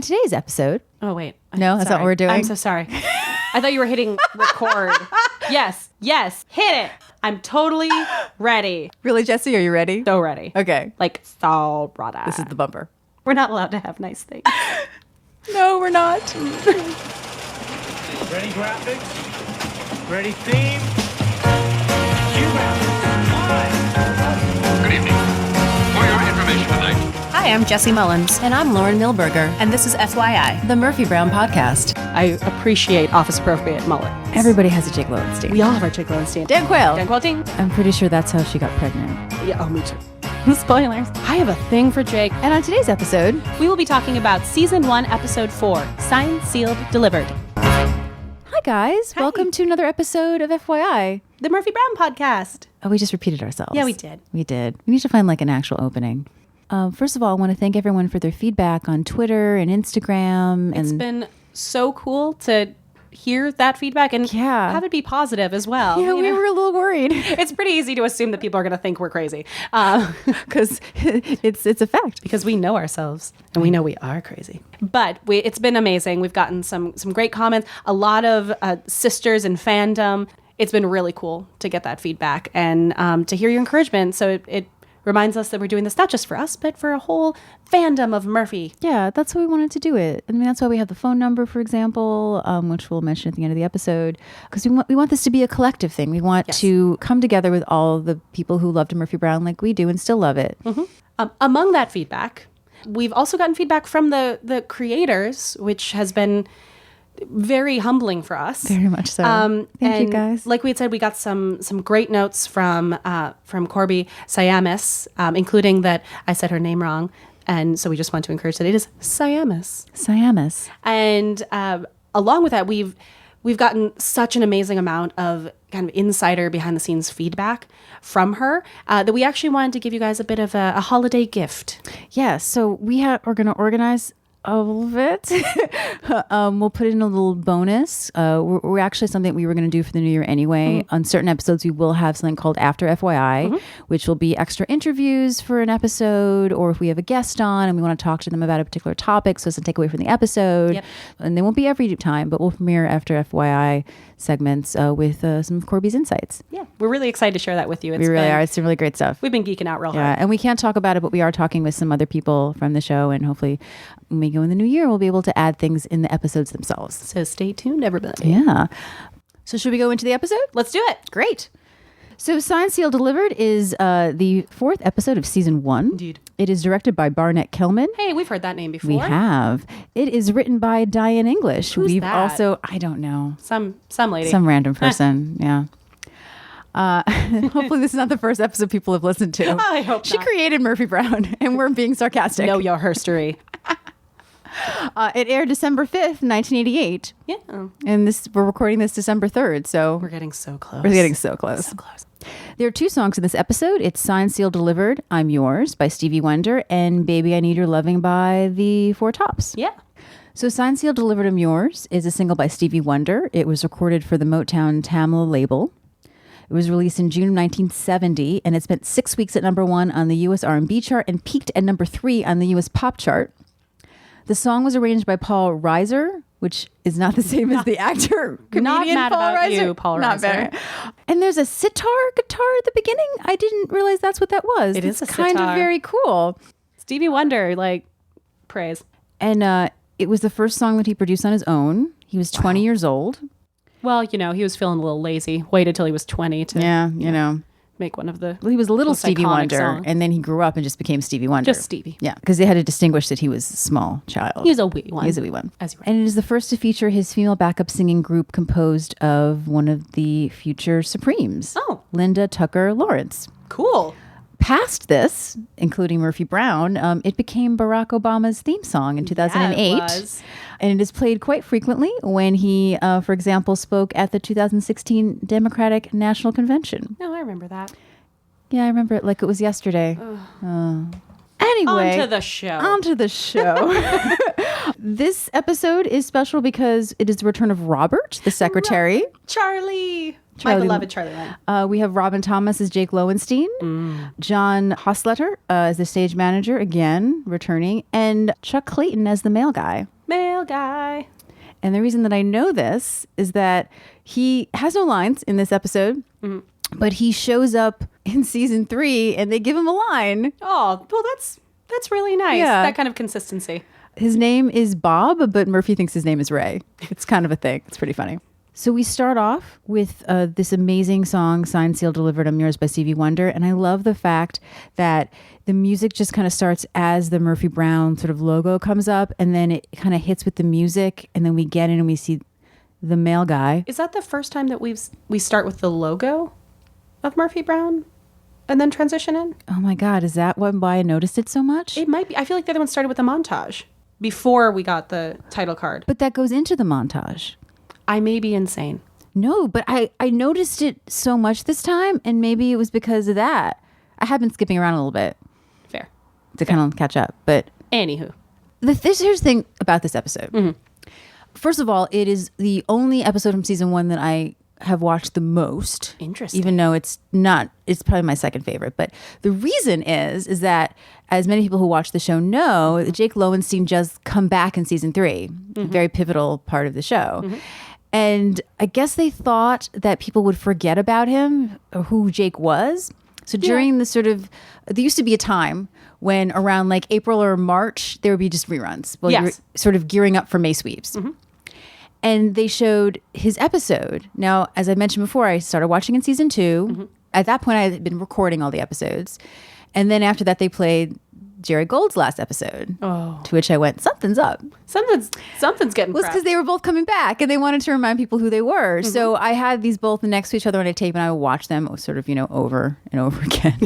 today's episode... Oh, wait. No, that's not what we're doing? I'm so sorry. I thought you were hitting record. Yes, hit it. I'm totally ready. Really, Jesse, are you ready? So ready. Okay. Like, so ready. This is the bumper. We're not allowed to have nice things. No, we're not. Ready graphics? Ready theme? Cue graphics. Good evening. For your information tonight, Hi, I'm Jesse Mullins. And I'm Lauren Milberger. And this is FYI. The Murphy Brown Podcast. I appreciate office-appropriate mullets. Everybody has a Jake Lowenstein. We all have our Jake Lowenstein. Dan Quayle. Dan Quayle ding. I'm pretty sure that's how she got pregnant. Yeah, oh, me too. Spoilers. I have a thing for Jake. And on today's episode, We will be talking about Season 1, Episode 4, Signed, Sealed, Delivered. hi guys. Hi. Welcome to another episode of FYI. The Murphy Brown Podcast. Oh, we just repeated ourselves. Yeah, we did. We did. We need to find like an actual opening. First of all, I want to thank everyone for their feedback on Twitter and Instagram. It's been so cool to hear that feedback and Yeah. have it be positive as well. Yeah, you we know? were a little worried It's pretty easy to assume that people are going to think we're crazy because it's a fact. because we know ourselves and we know we are crazy. But it's been amazing. We've gotten some great comments, a lot of sisters in fandom. It's been really cool to get that feedback and to hear your encouragement. So it reminds us that we're doing this not just for us, but for a whole fandom of Murphy. Yeah, that's why we wanted to do it. I mean, that's why we have the phone number, for example, which we'll mention at the end of the episode, because we want this to be a collective thing. We want to come together with all the people who loved Murphy Brown like we do and still love it. Mm-hmm. Among that feedback, we've also gotten feedback from the creators, which has been very humbling for us. Very much so. Thank you, guys. Like we had said, we got some great notes from Corby Siamis, including that I said her name wrong. And so we just want to encourage that it is Siamis. Siamis. And along with that, we've gotten such an amazing amount of kind of insider behind the scenes feedback from her that we actually wanted to give you guys a bit of a holiday gift. Yeah, so we're going to organize a little bit. We'll put in a little bonus. We're actually something we were going to do for the new year anyway. Mm-hmm. On certain episodes, we will have something called After FYI, Mm-hmm. which will be extra interviews for an episode, or if we have a guest on and we want to talk to them about a particular topic, so it doesn't take away from the episode. Yep. And they won't be every time, but we'll premiere After FYI segments with some of Corby's insights. Yeah, we're really excited to share that with you. We really are. It's some really great stuff. We've been geeking out real Yeah, hard. and we can't talk about it, but we are talking with some other people from the show, and hopefully when we go in the new year, we'll be able to add things in the episodes themselves. So stay tuned, everybody. Yeah. So should we go into the episode? Let's do it. Great. So Signed, Sealed, Delivered is the fourth episode of season 1. Indeed. It is directed by Barnett Kellman. Hey, we've heard that name before. We have. It is written by Diane English. Who's We've that? also, I don't know, Some lady. some random person. Yeah. Hopefully this is not the first episode people have listened to. I hope She not. created Murphy Brown, and we're being sarcastic. Know your herstory. It aired December 5th, 1988. Yeah. And we're recording this December 3rd, so We're getting so close. we're getting so close. so close. There are 2 songs in this episode. It's Signed, Sealed, Delivered, I'm Yours by Stevie Wonder, and Baby I Need Your Loving by the Four Tops. Yeah. So Signed, Sealed, Delivered, I'm Yours is a single by Stevie Wonder. It was recorded for the Motown Tamla label. It was released in June of 1970, and it spent 6 weeks at number 1 on the U.S. R&B chart and peaked at number 3 on the U.S. pop chart. The song was arranged by Paul Reiser, which is not the same as the actor, comedian Not mad Paul about Reiser. you, Paul Not Reiser. bad. And there's a sitar guitar at the beginning. I didn't realize that's what that was. It is It's a kind of sitar. very cool. Stevie Wonder, like, praise. And it was the first song that he produced on his own. He was 20 years old. Well, he was feeling a little lazy. Waited till he was 20 to Yeah, make one of the Well, he was a little most Stevie iconic Wonder, songs. and then he grew up and just became Stevie Wonder. Just Stevie. Yeah, because they had to distinguish that he was a small child. He's a wee one. He's a wee one. As you were. And it is the first to feature his female backup singing group composed of one of the future Supremes. Oh. Linda Tucker Lawrence. Cool. Past this, including Murphy Brown, it became Barack Obama's theme song in 2008. Yeah, it was. And it is played quite frequently when he, for example, spoke at the 2016 Democratic National Convention. No, I remember that. Yeah, I remember it like it was yesterday. Anyway. On to the show. Onto the show. This episode is special because it is the return of Robert, the secretary. Charlie. My beloved Charlie Lang. We have Robin Thomas as Jake Lowenstein, John Hosletter as the stage manager, again, returning, and Chuck Clayton as the mail guy. Mail guy. And the reason that I know this is that he has no lines in this episode, but he shows up in season 3 and they give him a line. Oh, well, that's really nice. Yeah. That kind of consistency. His name is Bob, but Murphy thinks his name is Ray. It's kind of a thing. It's pretty funny. So we start off with this amazing song, Signed, Sealed, Delivered, I'm Yours by Stevie Wonder. And I love the fact that the music just kind of starts as the Murphy Brown sort of logo comes up, and then it kind of hits with the music, and then we get in and we see the mail guy. Is that the first time that we start with the logo of Murphy Brown and then transition in? Oh my God, is that why I noticed it so much? It might be. I feel like the other one started with the montage before we got the title card. But that goes into the montage. I may be insane. No, but I noticed it so much this time, and maybe it was because of that. I have been skipping around a little bit Fair. to kind of catch up. But Anywho. here's the thing about this episode. First of all, it is the only episode from season 1 that I have watched the most. Interesting. Even though it's probably my second favorite. But the reason is that, as many people who watch the show know, Jake Lowenstein just come back in season 3, a very pivotal part of the show. And I guess they thought that people would forget about him or who Jake was. So during the there used to be a time when around like April or March, there would be just reruns. Well, you're sort of gearing up for May Sweeps. And they showed his episode. Now, as I mentioned before, I started watching in season 2. At that point, I had been recording all the episodes. And then after that, they played Jerry Gold's last episode. Oh. To which I went, something's up. Something's getting Well, it's because they were both coming back and they wanted to remind people who they were. So I had these both next to each other on a tape and I would watch them sort of, over and over again.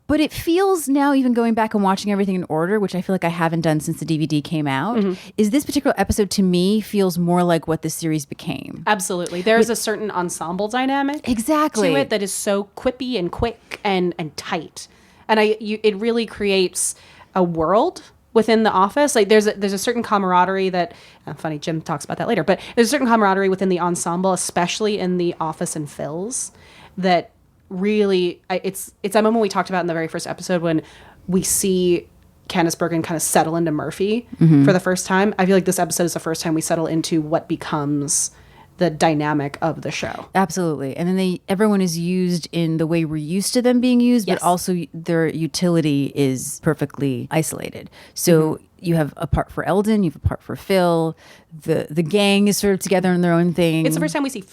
But it feels now, even going back and watching everything in order, which I feel like I haven't done since the DVD came out, is this particular episode to me feels more like what the series became. Absolutely. There's a certain ensemble dynamic Exactly. to it that is so quippy and quick and tight. And it really creates a world within the office. Like there's a certain camaraderie that, funny, Jim talks about that later, but there's a certain camaraderie within the ensemble, especially in the office and Phil's, that really, it's that moment we talked about in the very first episode when we see Candice Bergen kind of settle into Murphy for the first time. I feel like this episode is the first time we settle into what becomes the dynamic of the show. Absolutely. And then everyone is used in the way we're used to them being used, but also their utility is perfectly isolated. So you have a part for Eldon, you have a part for Phil. The gang is sort of together in their own thing. It's the first time we see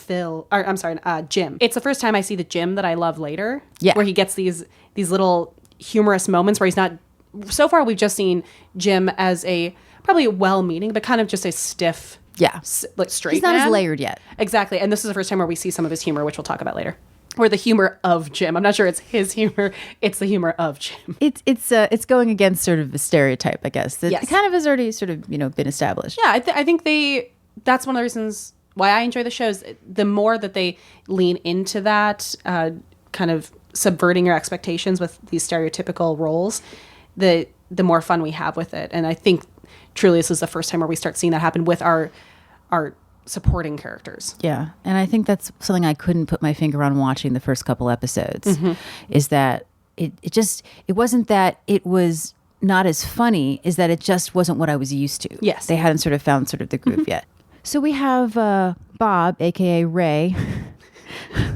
Jim. It's the first time I see the Jim that I love later. Yeah. Where he gets these little humorous moments where he's not. So far, we've just seen Jim as probably well-meaning, but kind of just a stiff. Yeah. Straight He's not man. as layered yet. Exactly. And this is the first time where we see some of his humor, which we'll talk about later. Or the humor of Jim. I'm not sure it's his humor. It's the humor of Jim. It's going against sort of a stereotype, I guess. That Yes. kind of has already sort of, been established. Yeah, I think that's one of the reasons why I enjoy the shows. The more that they lean into that, kind of subverting your expectations with these stereotypical roles, the more fun we have with it. And I think truly this is the first time where we start seeing that happen with our supporting characters. Yeah. And I think that's something I couldn't put my finger on watching the first couple episodes, is that it wasn't that it was not as funny, is that it just wasn't what I was used to. Yes. They hadn't sort of found sort of the groove yet. So we have Bob, a.k.a. Ray,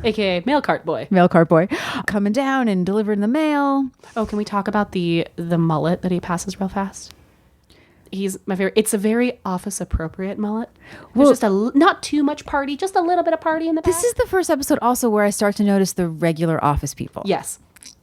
AKA Mail Cart Boy. mail cart boy, coming down and delivering the mail. Oh, can we talk about the mullet that he passes real fast? He's my favorite. It's a very office appropriate mullet. There's just not too much party, just a little bit of party in the back. This is the first episode also where I start to notice the regular office people. Yes.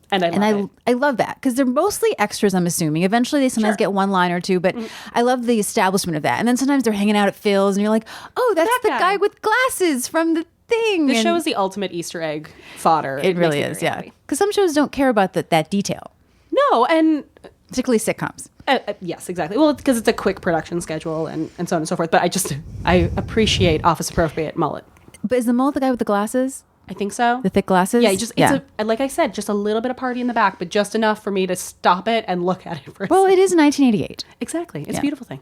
And I love that because they're mostly extras, I'm assuming. Eventually they sometimes get one line or two, but I love the establishment of that. And then sometimes they're hanging out at Phil's and you're like, oh, that's That the guy. guy with glasses from the thing. This And show is the ultimate Easter egg fodder. it really is, yeah. Because some shows don't care about that detail, No, and particularly sitcoms. yes, exactly. Well, because it's a quick production schedule and so on and so forth. But I appreciate office appropriate mullet. But is the mullet the guy with the glasses? I think so. The thick glasses? Yeah, it's like I said, just a little bit of party in the back, but just enough for me to stop it and look at it for a Well, second. it is 1988. Exactly. It's Yeah. a beautiful thing.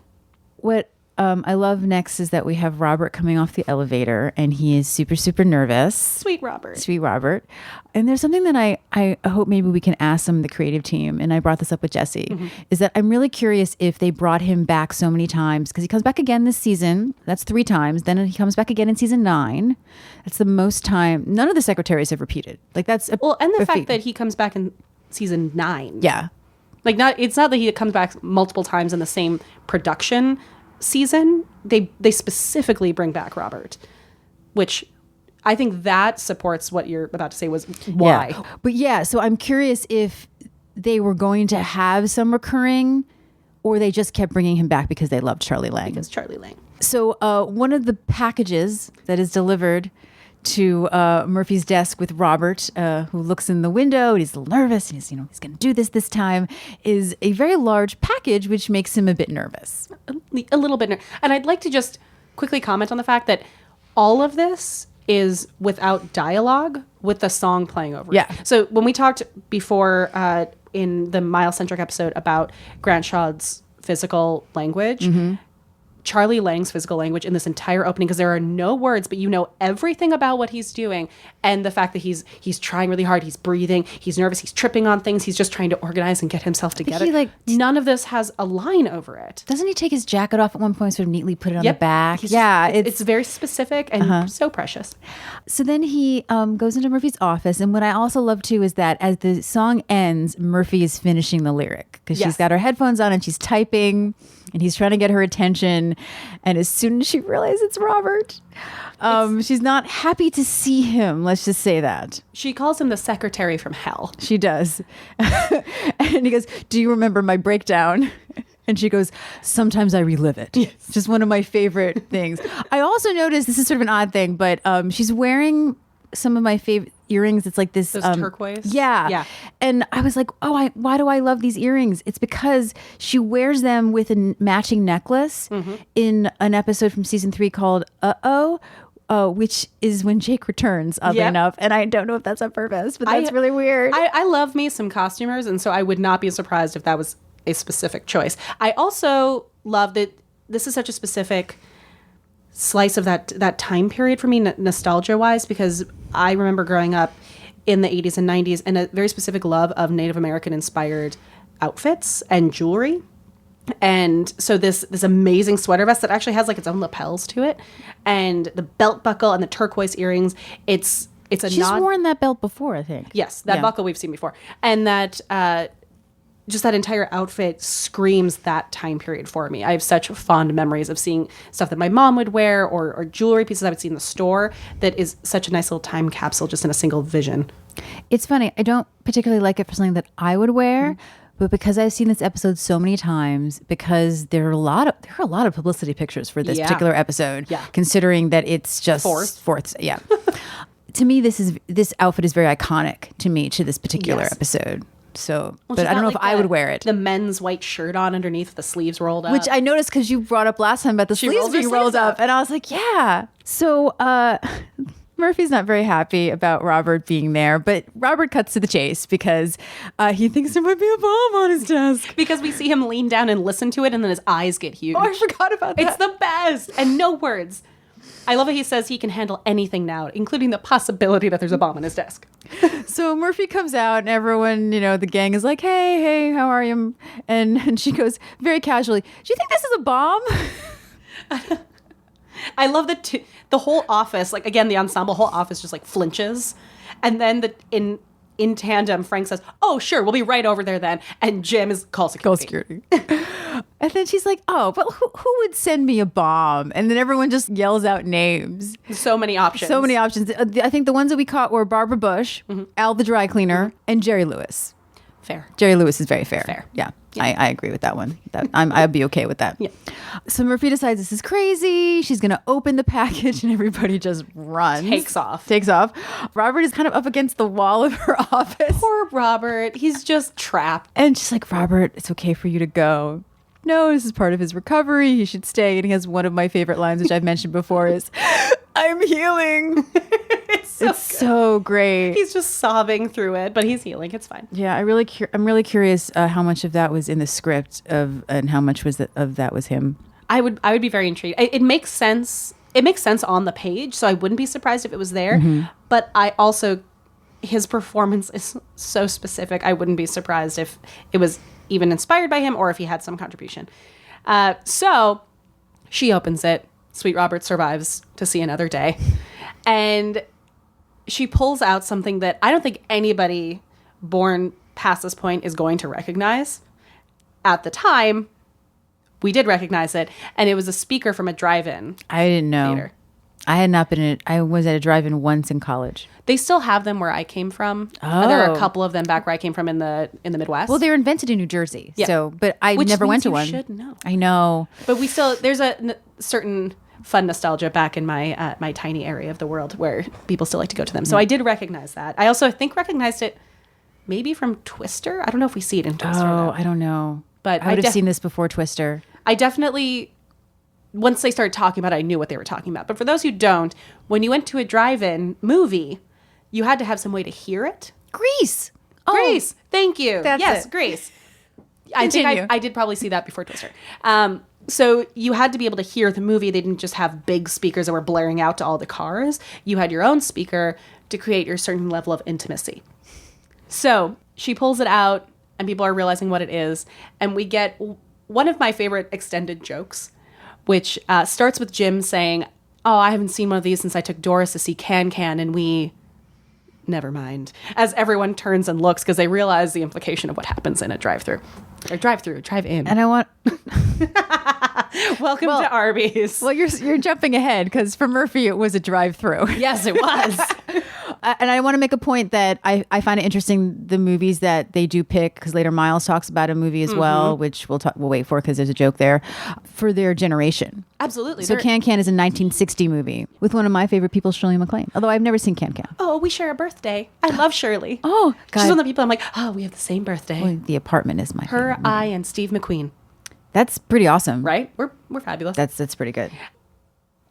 What I love next is that we have Robert coming off the elevator, and he is super, super nervous. Sweet Robert. Sweet Robert. And there's something that I hope maybe we can ask some of the creative team, and I brought this up with Jesse, is that I'm really curious if they brought him back so many times, because he comes back again this season. That's 3 times. Then he comes back again in season 9. That's the most time. None of the secretaries have repeated. Like that's a, Well, and the a fact feat. that he comes back in season 9. Yeah. Like it's not that he comes back multiple times in the same production season. They specifically bring back Robert, which I think that supports what you're about to say was why. Yeah. But yeah, so I'm curious if they were going to have some recurring, or they just kept bringing him back because they loved Charlie Lang. Because Charlie Lang. So one of the packages that is delivered to Murphy's desk with Robert, who looks in the window and he's a little nervous and he's going to do this time, is a very large package, which makes him a bit nervous. A little bit. And I'd like to just quickly comment on the fact that all of this is without dialogue, with the song playing over it. Yeah. So when we talked before in the Miles-centric episode about Grant Shaw's physical language, Charlie Lang's physical language in this entire opening, because there are no words, but you know everything about what he's doing, and the fact that he's trying really hard, he's breathing, he's nervous, he's tripping on things, he's just trying to organize and get himself together. None of this has a line over it. Doesn't he take his jacket off at one point, sort of neatly put it on the Yep. back? He's Yeah, just- it's very specific and so precious. So then he goes into Murphy's office, and what I also love too is that as the song ends, Murphy is finishing the lyric because she's Yes. got her headphones on and she's typing, and he's trying to get her attention. And as soon as she realizes it's Robert, she's not happy to see him. Let's just say that. She calls him the secretary from hell. She does. And he goes, "Do you remember my breakdown?" And she goes, "Sometimes I relive it." Yes. Just one of my favorite things. I also noticed, this is sort of an odd thing, but she's wearing some of my favorite earrings. It's like this Those turquoise? Yeah. Yeah. And I was like, why do I love these earrings? It's because she wears them with a matching necklace in an episode from season 3 called Uh-Oh, which is when Jake returns, oddly Yep. enough. And I don't know if that's on purpose, but that's really weird. I love me some costumers, and so I would not be surprised if that was a specific choice. I also love that this is such a specific slice of that time period for me, nostalgia wise, because I remember growing up in the 80s and 90s and a very specific love of Native American inspired outfits and jewelry. And so this amazing sweater vest that actually has like its own lapels to it, and the belt buckle and the turquoise earrings. It's a She's nod. worn that belt before, I think. Yes, that Yeah. buckle we've seen before. And that just that entire outfit screams that time period for me. I have such fond memories of seeing stuff that my mom would wear, or jewelry pieces I would see in the store, that is such a nice little time capsule just in a single vision. It's funny. I don't particularly like it for something that I would wear, but because I've seen this episode so many times, because there are a lot of publicity pictures for this Yeah. particular episode, Yeah. considering that it's just fourths. Yeah. To me, this outfit is very iconic to me, to this particular Yes. episode. So, Well, but she's I don't got, know if I would wear it. The men's white shirt on underneath with the sleeves rolled up. Which I noticed because you brought up last time about the sleeves rolls her being rolled sleeves up. up. And I was like, yeah. So Murphy's not very happy about Robert being there, but Robert cuts to the chase because he thinks there might be a bomb on his desk. because we see him lean down and listen to it, and then his eyes get huge. Oh, I forgot about that. It's the best. And no words. I love that he says he can handle anything now, including the possibility that there's a bomb on his desk. So Murphy comes out and everyone, the gang is like, hey, how are you? And she goes very casually, "Do you think this is a bomb?" I love that the whole office, like again, the ensemble whole office just like flinches. And then in tandem, Frank says, "Oh, sure, we'll be right over there then." And Jim is call security. And then she's like, "Oh, but who would send me a bomb?" And then everyone just yells out names. So many options. So many options. I think the ones that we caught were Barbara Bush, Al the dry cleaner, and Jerry Lewis. Fair. Jerry Lewis is very fair. Fair. Yeah. I agree with that one. I'd be okay with that. Yeah. So Murphy decides this is crazy. She's going to open the package and everybody just runs. Takes off. Robert is kind of up against the wall of her office. Poor Robert. He's just trapped. And she's like, "Robert, it's okay for you to go." No, this is part of his recovery. He should stay. And he has one of my favorite lines, which I've mentioned before, is, "I'm healing." It's so great. He's just sobbing through it, but he's healing. It's fine. Yeah, I'm really curious how much of that was in the script and how much of that was him. I would be very intrigued. It makes sense. It makes sense on the page, so I wouldn't be surprised if it was there. But I also, his performance is so specific. I wouldn't be surprised if it was even inspired by him or if he had some contribution. So she opens it. Sweet Robert survives to see another day. And she pulls out something that I don't think anybody born past this point is going to recognize. At the time, we did recognize it, and it was a speaker from a drive-in. I didn't know. Theater. I had not been in it. I was at a drive-in once in college. They still have them where I came from. Oh. There are a couple of them back where I came from in the Midwest. Well, they were invented in New Jersey. Yeah. So, but I Which never went means to you one. should know. I know. But we still, there's a certain fun nostalgia back in my my tiny area of the world where people still like to go to them. So I did recognize that. I also recognized it maybe from Twister. I don't know if we see it in Twister. Oh, though. I don't know. But I would have seen this before Twister. I definitely, once they started talking about it, I knew what they were talking about. But for those who don't, when you went to a drive-in movie, you had to have some way to hear it. Grease. Grace, thank you. That's yes, it. Grace. I think Continue. I did probably see that before Twister. So you had to be able to hear the movie. They didn't just have big speakers that were blaring out to all the cars. You had your own speaker to create your certain level of intimacy. So she pulls it out, and people are realizing what it is. And we get one of my favorite extended jokes, which starts with Jim saying, "Oh, I haven't seen one of these since I took Doris to see Can Can, and we..." Never mind. As everyone turns and looks because they realize the implication of what happens in a drive-through. Or drive-in. And I want... Welcome to Arby's. Well, you're jumping ahead because for Murphy, it was a drive-through. Yes, it was. And I want to make a point that I find it interesting, the movies that they do pick, because later Miles talks about a movie as well, which we'll wait for because there's a joke there, for their generation. Absolutely. So Can Can is a 1960 movie with one of my favorite people, Shirley MacLaine. Although I've never seen Can Can. Oh, we share a birthday. I love Shirley. Oh, She's God. one of the people I'm like, oh, we have the same birthday. Well, The Apartment is my Her, favorite movie. I, and Steve McQueen. That's pretty awesome. Right? We're fabulous. That's pretty good.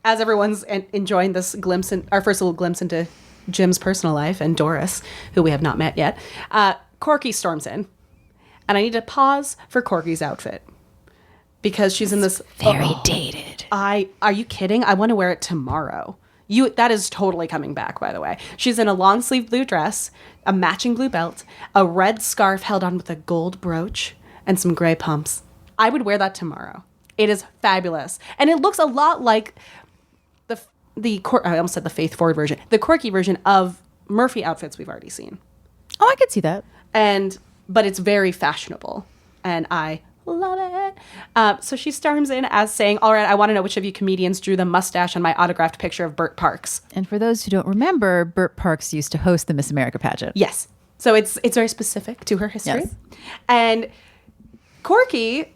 As everyone's enjoying this glimpse, our first little glimpse into Jim's personal life and Doris, who we have not met yet, Corky storms in. And I need to pause for Corky's outfit. Because she's in this... Very dated. Are you kidding? I want to wear it tomorrow. That is totally coming back, by the way. She's in a long sleeve blue dress, a matching blue belt, a red scarf held on with a gold brooch, and some gray pumps. I would wear that tomorrow. It is fabulous. And it looks a lot like I almost said the Faith Ford version, the Corky version of Murphy outfits we've already seen. Oh, I could see that. But it's very fashionable. And I love it. So she storms in as saying, all right, I want to know which of you comedians drew the mustache on my autographed picture of Bert Parks. And for those who don't remember, Bert Parks used to host the Miss America pageant. Yes. So it's very specific to her history. Yes. And Corky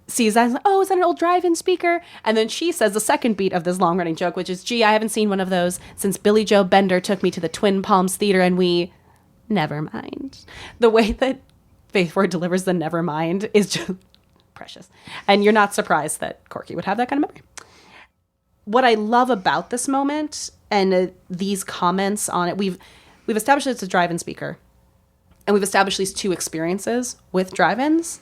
sees that, oh, is that an old drive-in speaker? And then she says the second beat of this long-running joke, which is, gee, I haven't seen one of those since Billy Joe Bender took me to the Twin Palms Theater and we... Never mind. The way that Faith Ford delivers the never mind is just precious. And you're not surprised that Corky would have that kind of memory. What I love about this moment and these comments on it, we've established that it's a drive-in speaker. And we've established these two experiences with drive-ins.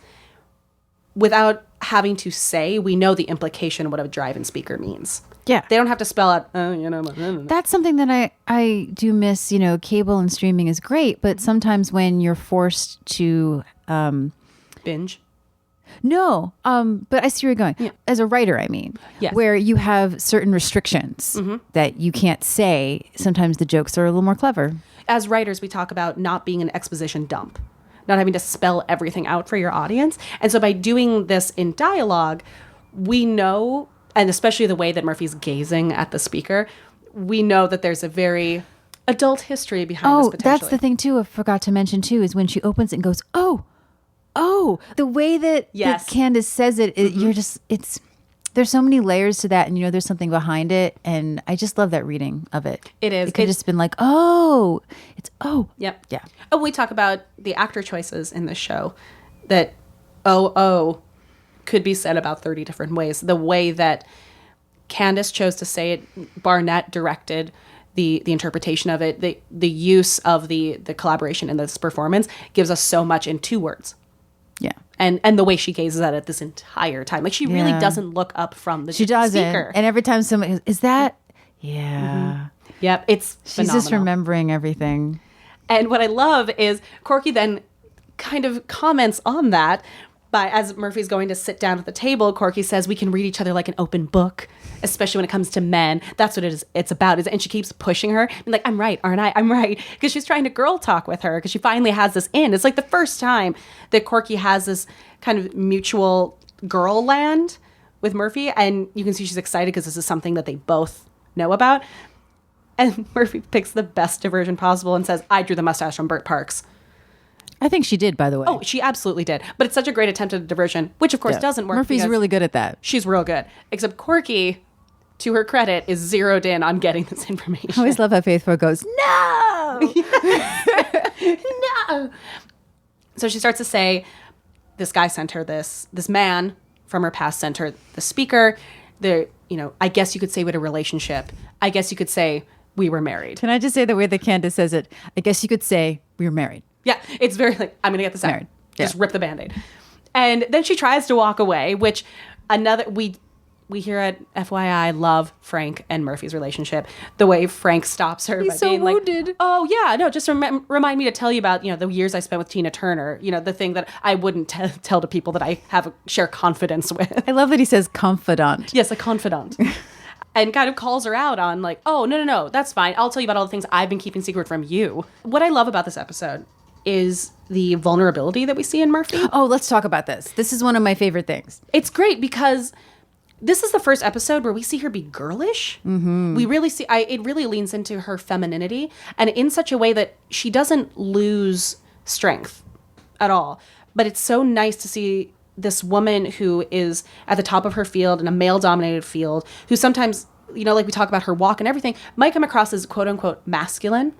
Without having to say, we know the implication of what a drive-in speaker means. Yeah. They don't have to spell out, That's something that I do miss. Cable and streaming is great, but sometimes when you're forced to... binge. No, but I see where you're going. Yeah. As a writer, I mean, Yes. where you have certain restrictions that you can't say, sometimes the jokes are a little more clever. As writers, we talk about not being an exposition dump, not having to spell everything out for your audience. And so by doing this in dialogue, we know, and especially the way that Murphy's gazing at the speaker, we know that there's a very adult history behind this potentially. That's the thing too. I forgot to mention too is when she opens it and goes, oh, the way that Candace says it, you're just, there's so many layers to that, and there's something behind it, and I just love that reading of it. It is. It could have just been like, oh, it's Yep. yeah. Oh, we talk about the actor choices in this show that could be said about 30 different ways. The way that Candace chose to say it, Barnett directed the interpretation of it, the use of the collaboration in this performance gives us so much in 2 words. Yeah. And the way she gazes at it this entire time. Like she really Yeah. doesn't look up from the She doesn't. speaker. And every time someone goes, is that? Yeah. Yep, it's She's just phenomenal. remembering everything. And what I love is Corky then kind of comments on that by, as Murphy's going to sit down at the table, Corky says, we can read each other like an open book, especially when it comes to men. That's what it's about. And she keeps pushing her. And like, I'm right, aren't I? I'm right. Because she's trying to girl talk with her because she finally has this in. It's like the first time that Corky has this kind of mutual girl land with Murphy. And you can see she's excited because this is something that they both know about. And Murphy picks the best diversion possible and says, I drew the mustache from Burt Parks. I think she did, by the way. Oh, she absolutely did. But it's such a great attempt at a diversion, which of course Yeah. doesn't work. Murphy's because really good at that. She's real good. Except Corky, to her credit, is zeroed in on getting this information. I always love how Faithful goes, no! No. So she starts to say, this guy sent her this man from her past sent her the speaker. I guess you could say we had a relationship. I guess you could say we were married. Can I just say the way that Candace says it? I guess you could say we were married. Yeah, it's very like, I'm going to get this out. Married. Just Yeah. rip the Band-Aid. And then she tries to walk away, which we here at FYI love Frank and Murphy's relationship. The way Frank stops her by so being wounded. like, oh yeah, no, just remind me to tell you about, the years I spent with Tina Turner, the thing that I wouldn't tell to people that I share confidence with. I love that he says confidant. Yes, a confidant. And kind of calls her out on like, oh, no, that's fine. I'll tell you about all the things I've been keeping secret from you. What I love about this episode is the vulnerability that we see in Murphy. Oh, let's talk about this. This is one of my favorite things. It's great because this is the first episode where we see her be girlish. Mm-hmm. We really see, it really leans into her femininity and in such a way that she doesn't lose strength at all. But it's so nice to see this woman who is at the top of her field in a male-dominated field, who sometimes, like we talk about her walk and everything, might come across as quote-unquote masculine.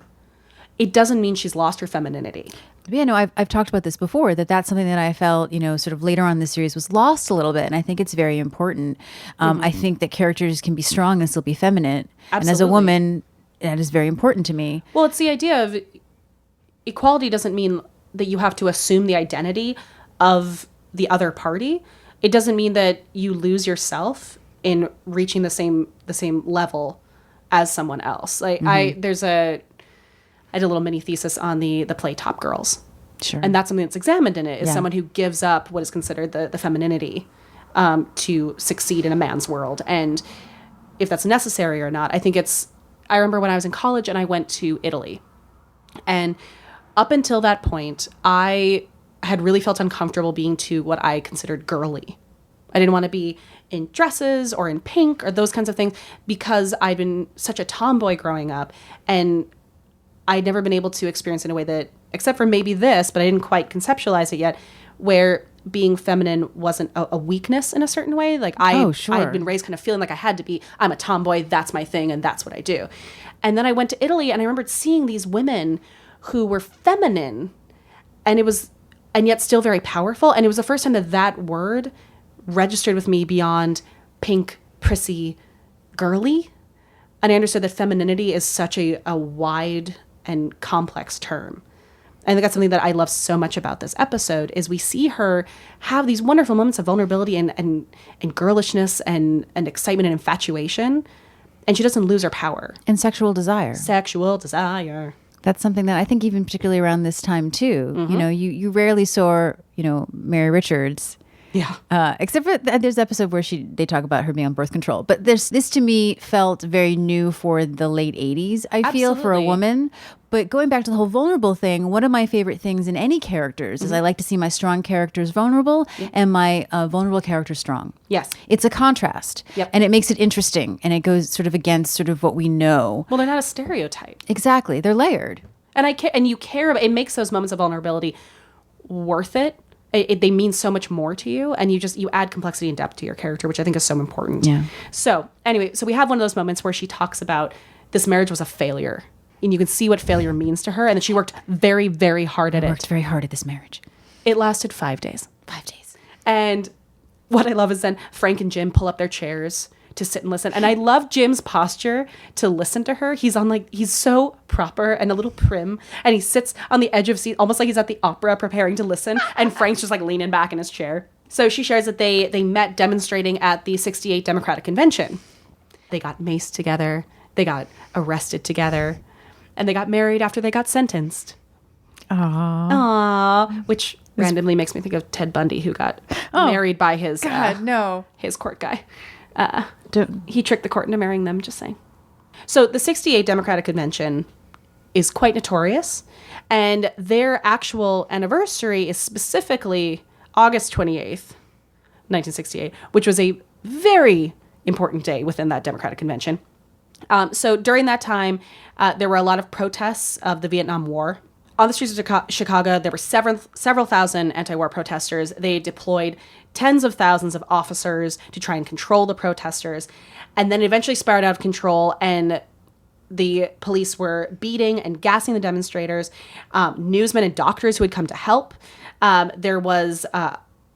It doesn't mean she's lost her femininity. Yeah, no, I've talked about this before, that's something that I felt, sort of later on in the series was lost a little bit. And I think it's very important. I think that characters can be strong and still be feminine. Absolutely. And as a woman, that is very important to me. Well, it's the idea of equality doesn't mean that you have to assume the identity of the other party. It doesn't mean that you lose yourself in reaching the same level as someone else. Like I did a little mini thesis on the play Top Girls. Sure. And that's something that's examined in it, is Yeah. someone who gives up what is considered the femininity to succeed in a man's world. And if that's necessary or not, I remember when I was in college and I went to Italy. And up until that point, I had really felt uncomfortable being too what I considered girly. I didn't want to be in dresses or in pink or those kinds of things because I'd been such a tomboy growing up and I'd never been able to experience in a way that, except for maybe this, but I didn't quite conceptualize it yet, where being feminine wasn't a weakness in a certain way. Like sure. I'd been raised kind of feeling like I had to be, I'm a tomboy, that's my thing, and that's what I do. And then I went to Italy and I remembered seeing these women who were feminine and yet still very powerful. And it was the first time that word registered with me beyond pink, prissy, girly. And I understood that femininity is such a wide and complex term. I think that's something that I love so much about this episode is we see her have these wonderful moments of vulnerability and girlishness and excitement and infatuation. And she doesn't lose her power. And sexual desire. Sexual desire. That's something that I think even particularly around this time too. Mm-hmm. You rarely saw, Mary Richards. Yeah. Except for there's an episode where they talk about her being on birth control. But this to me felt very new for the late 80s, I feel, for a Absolutely. woman. But going back to the whole vulnerable thing, one of my favorite things in any characters is I like to see my strong characters vulnerable and my vulnerable characters strong. Yes. It's a contrast. Yep. And it makes it interesting. And it goes sort of against sort of what we know. Well, they're not a stereotype. Exactly. They're layered. And you care about it. Makes those moments of vulnerability worth it. They mean so much more to you, and you add complexity and depth to your character, which I think is so important. Yeah. So anyway, we have one of those moments where she talks about this marriage was a failure, and you can see what failure means to her, and that she worked very, very hard at Worked it. very hard at this marriage. It lasted 5 days. 5 days. And what I love is then Frank and Jim pull up their chairs to sit and listen. And I love Jim's posture to listen to her. He's so proper and a little prim. And he sits on the edge of seat, almost like he's at the opera preparing to listen. And Frank's just like leaning back in his chair. So she shares that they met demonstrating at the 68 Democratic Convention. They got maced together. They got arrested together. And they got married after they got sentenced. Aww. Which randomly makes me think of Ted Bundy, who got married by his his court guy. He tricked the court into marrying them, just saying. So the 68 Democratic Convention is quite notorious, and their actual anniversary is specifically August 28th, 1968, which was a very important day within that Democratic Convention. So during that time, there were a lot of protests of the Vietnam War. On the streets of Chicago, there were several thousand anti-war protesters. They deployed tens of thousands of officers to try and control the protesters. And then it eventually spiraled out of control, and the police were beating and gassing the demonstrators. Newsmen and doctors who had come to help. There was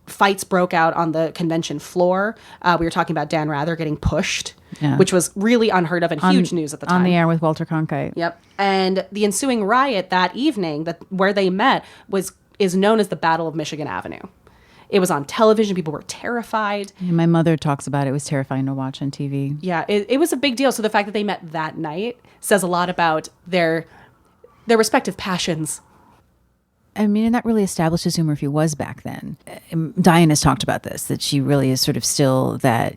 fights broke out on the convention floor. We were talking about Dan Rather getting pushed, which was really unheard of and huge news at the time. On the air with Walter Cronkite. Yep. And the ensuing riot that evening, where they met, is known as the Battle of Michigan Avenue. It was on television. People were terrified. And my mother talks about it. It was terrifying to watch on TV. Yeah, it was a big deal. So the fact that they met that night says a lot about their respective passions. I mean, and that really establishes who Murphy was back then. Diane has talked about this, that she really is sort of still that,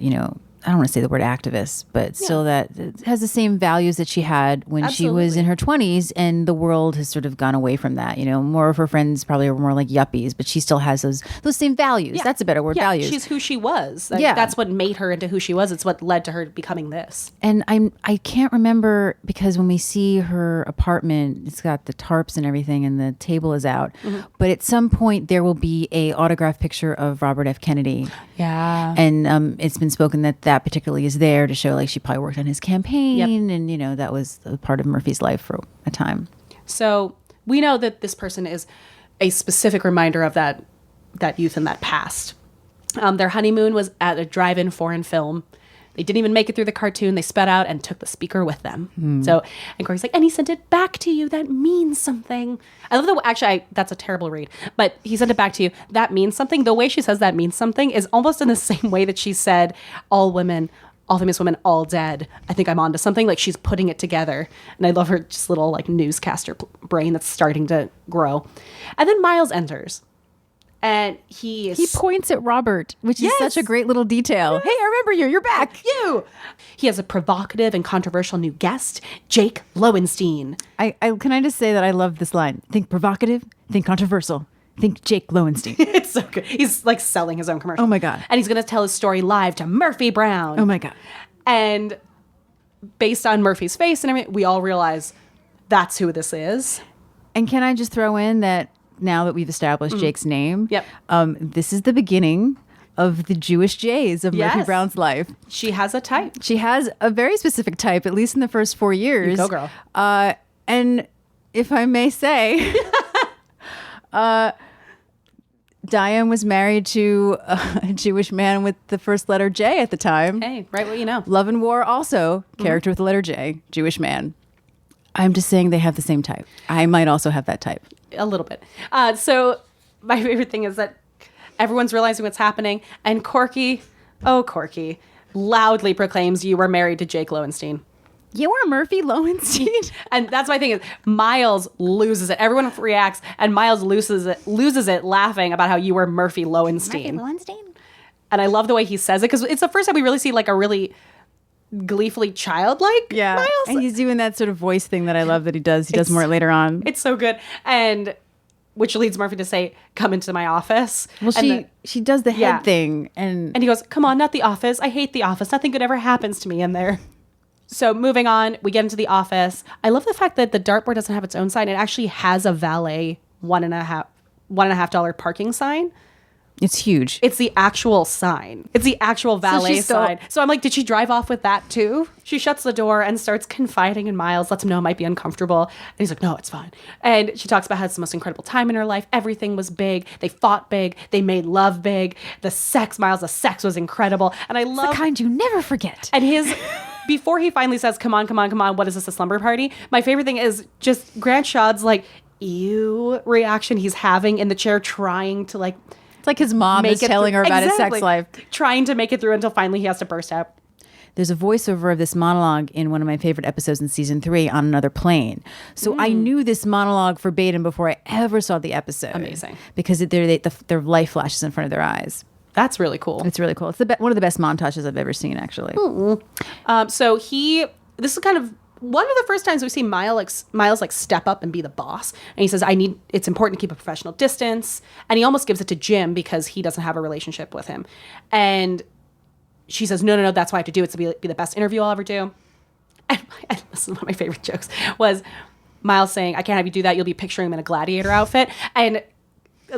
I don't want to say the word activist, but still that has the same values that she had when she was in her 20s, and the world has sort of gone away from that. More of her friends probably are more like yuppies, but she still has those same values. Yeah. That's a better word, values. She's who she was. That's what made her into who she was. It's what led to her becoming this. And I can't remember, because when we see her apartment, it's got the tarps and everything, and the table is out. Mm-hmm. But at some point, there will be a autographed picture of Robert F. Kennedy. Yeah. And it's been spoken that particularly is there to show like she probably worked on his campaign, and that was a part of Murphy's life for a time. So we know that this person is a specific reminder of that youth and that past. Their honeymoon was at a drive-in foreign film. They didn't even make it through the cartoon. They sped out and took the speaker with them. So, and Corey's like, and he sent it back to you. That means something. I love that's a terrible read, but he sent it back to you. That means something. The way she says that means something is almost in the same way that she said, all women, all famous women, all dead. I think I'm onto something. Like, she's putting it together. And I love her just little like newscaster brain that's starting to grow. And then Miles enters. And he points at Robert, which is such a great little detail. Yes. Hey, I remember you. You're back. You. He has a provocative and controversial new guest, Jake Lowenstein. Can I just say that I love this line? Think provocative, think controversial, think Jake Lowenstein. It's so good. He's like selling his own commercial. Oh my God. And he's going to tell his story live to Murphy Brown. Oh my God. And based on Murphy's face and everything, we all realize that's who this is. And can I just throw in that now that we've established Jake's name, yep. This is the beginning of the Jewish Jays of Murphy Brown's life. She has a type. She has a very specific type, at least in the first 4 years. You go, girl. And if I may say, Diane was married to a Jewish man with the first letter J at the time. Hey, right what you know. Love and War also, character with the letter J, Jewish man. I'm just saying they have the same type. I might also have that type. A little bit. So my favorite thing is that everyone's realizing what's happening, and Corky, loudly proclaims, "You were married to Jake Lowenstein." You were Murphy Lowenstein? And that's my thing is Miles loses it. Everyone reacts, and Miles loses it laughing about how you were Murphy Lowenstein. Murphy Lowenstein? And I love the way he says it, because it's the first time we really see like a really gleefully childlike Miles. And he's doing that sort of voice thing that I love that he does. He does more later on. It's so good. And which leads Murphy to say, "Come into my office." Well, she does the head thing. And he goes, "Come on, not the office. I hate the office. Nothing good ever happens to me in there." So moving on, we get into the office. I love the fact that the dartboard doesn't have its own sign. It actually has a valet $1.50 parking sign, It's huge. It's the actual sign. It's the actual valet she's still- sign. So I'm like, did she drive off with that too? She shuts the door and starts confiding in Miles, lets him know it might be uncomfortable. And he's like, no, it's fine. And she talks about how it's the most incredible time in her life. Everything was big. They fought big. They made love big. The sex was incredible. And I love the kind you never forget. And his, before he finally says, come on, what is this, a slumber party? My favorite thing is just Grant Schaud's like, ew reaction he's having in the chair, trying to like, It's like his mom is telling her about his sex life. Trying to make it through until finally he has to burst out. There's a voiceover of this monologue in one of my favorite episodes in season 3 on another plane. So I knew this monologue verbatim before I ever saw the episode. Amazing. Because their life flashes in front of their eyes. That's really cool. It's really cool. It's one of the best montages I've ever seen, actually. So this is kind of one of the first times we see Miles like step up and be the boss. And he says, it's important to keep a professional distance. And he almost gives it to Jim because he doesn't have a relationship with him. And she says, no, that's what I have to do. It's to be the best interview I'll ever do. And this is one of my favorite jokes was Miles saying, I can't have you do that. You'll be picturing him in a gladiator outfit. And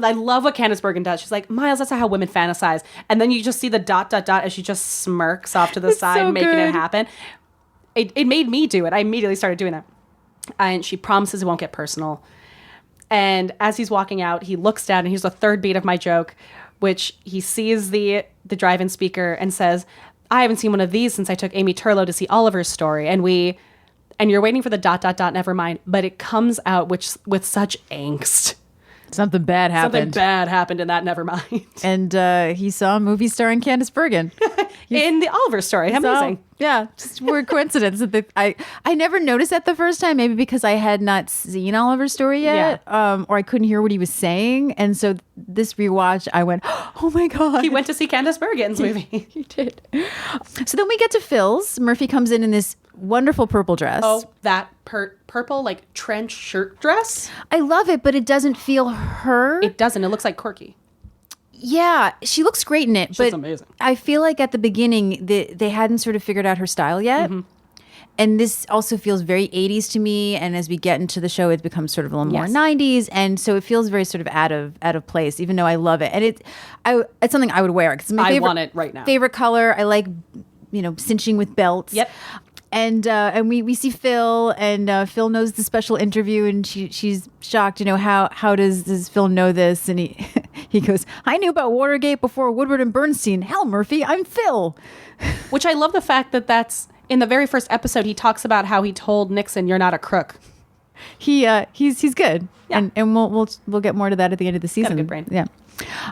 I love what Candice Bergen does. She's like, Miles, that's not how women fantasize. And then you just see the ... as she just smirks off to the side, so making good. it happen. It made me do it. I immediately started doing that. And she promises it won't get personal. And as he's walking out, he looks down, and here's the third beat of my joke, which he sees the drive-in speaker and says, I haven't seen one of these since I took Amy Turlow to see Oliver's Story. And you're waiting for the ... never mind. But it comes out with such angst. Something bad happened. Something bad happened in that Nevermind. And he saw a movie starring Candice Bergen. In the Oliver Story. Amazing. So, yeah, just weird coincidence. That I never noticed that the first time, maybe because I had not seen Oliver's Story yet, or I couldn't hear what he was saying. And so this rewatch, I went, oh my God. He went to see Candice Bergen's movie. He did. So then we get to Phil's. Murphy comes in this wonderful purple dress. Oh, that purple like trench shirt dress. I love it, but it doesn't feel her. It doesn't. It looks like Corky. Yeah, she looks great in it. She's but amazing. I feel like at the beginning, they hadn't sort of figured out her style yet. Mm-hmm. And this also feels very 80s to me. And as we get into the show, it becomes sort of a little more 90s. And so it feels very sort of out of place, even though I love it. And it's something I would wear. Because my favorite, I want it right now. Favorite color. I like, cinching with belts. Yep. And we see Phil, and Phil knows the special interview, and she's shocked. How does Phil know this? And he goes, I knew about Watergate before Woodward and Bernstein. Hell, Murphy, I'm Phil. Which I love the fact that that's in the very first episode. He talks about how he told Nixon, "You're not a crook." He's good, yeah. and we'll get more to that at the end of the season. Got a good brain. Yeah.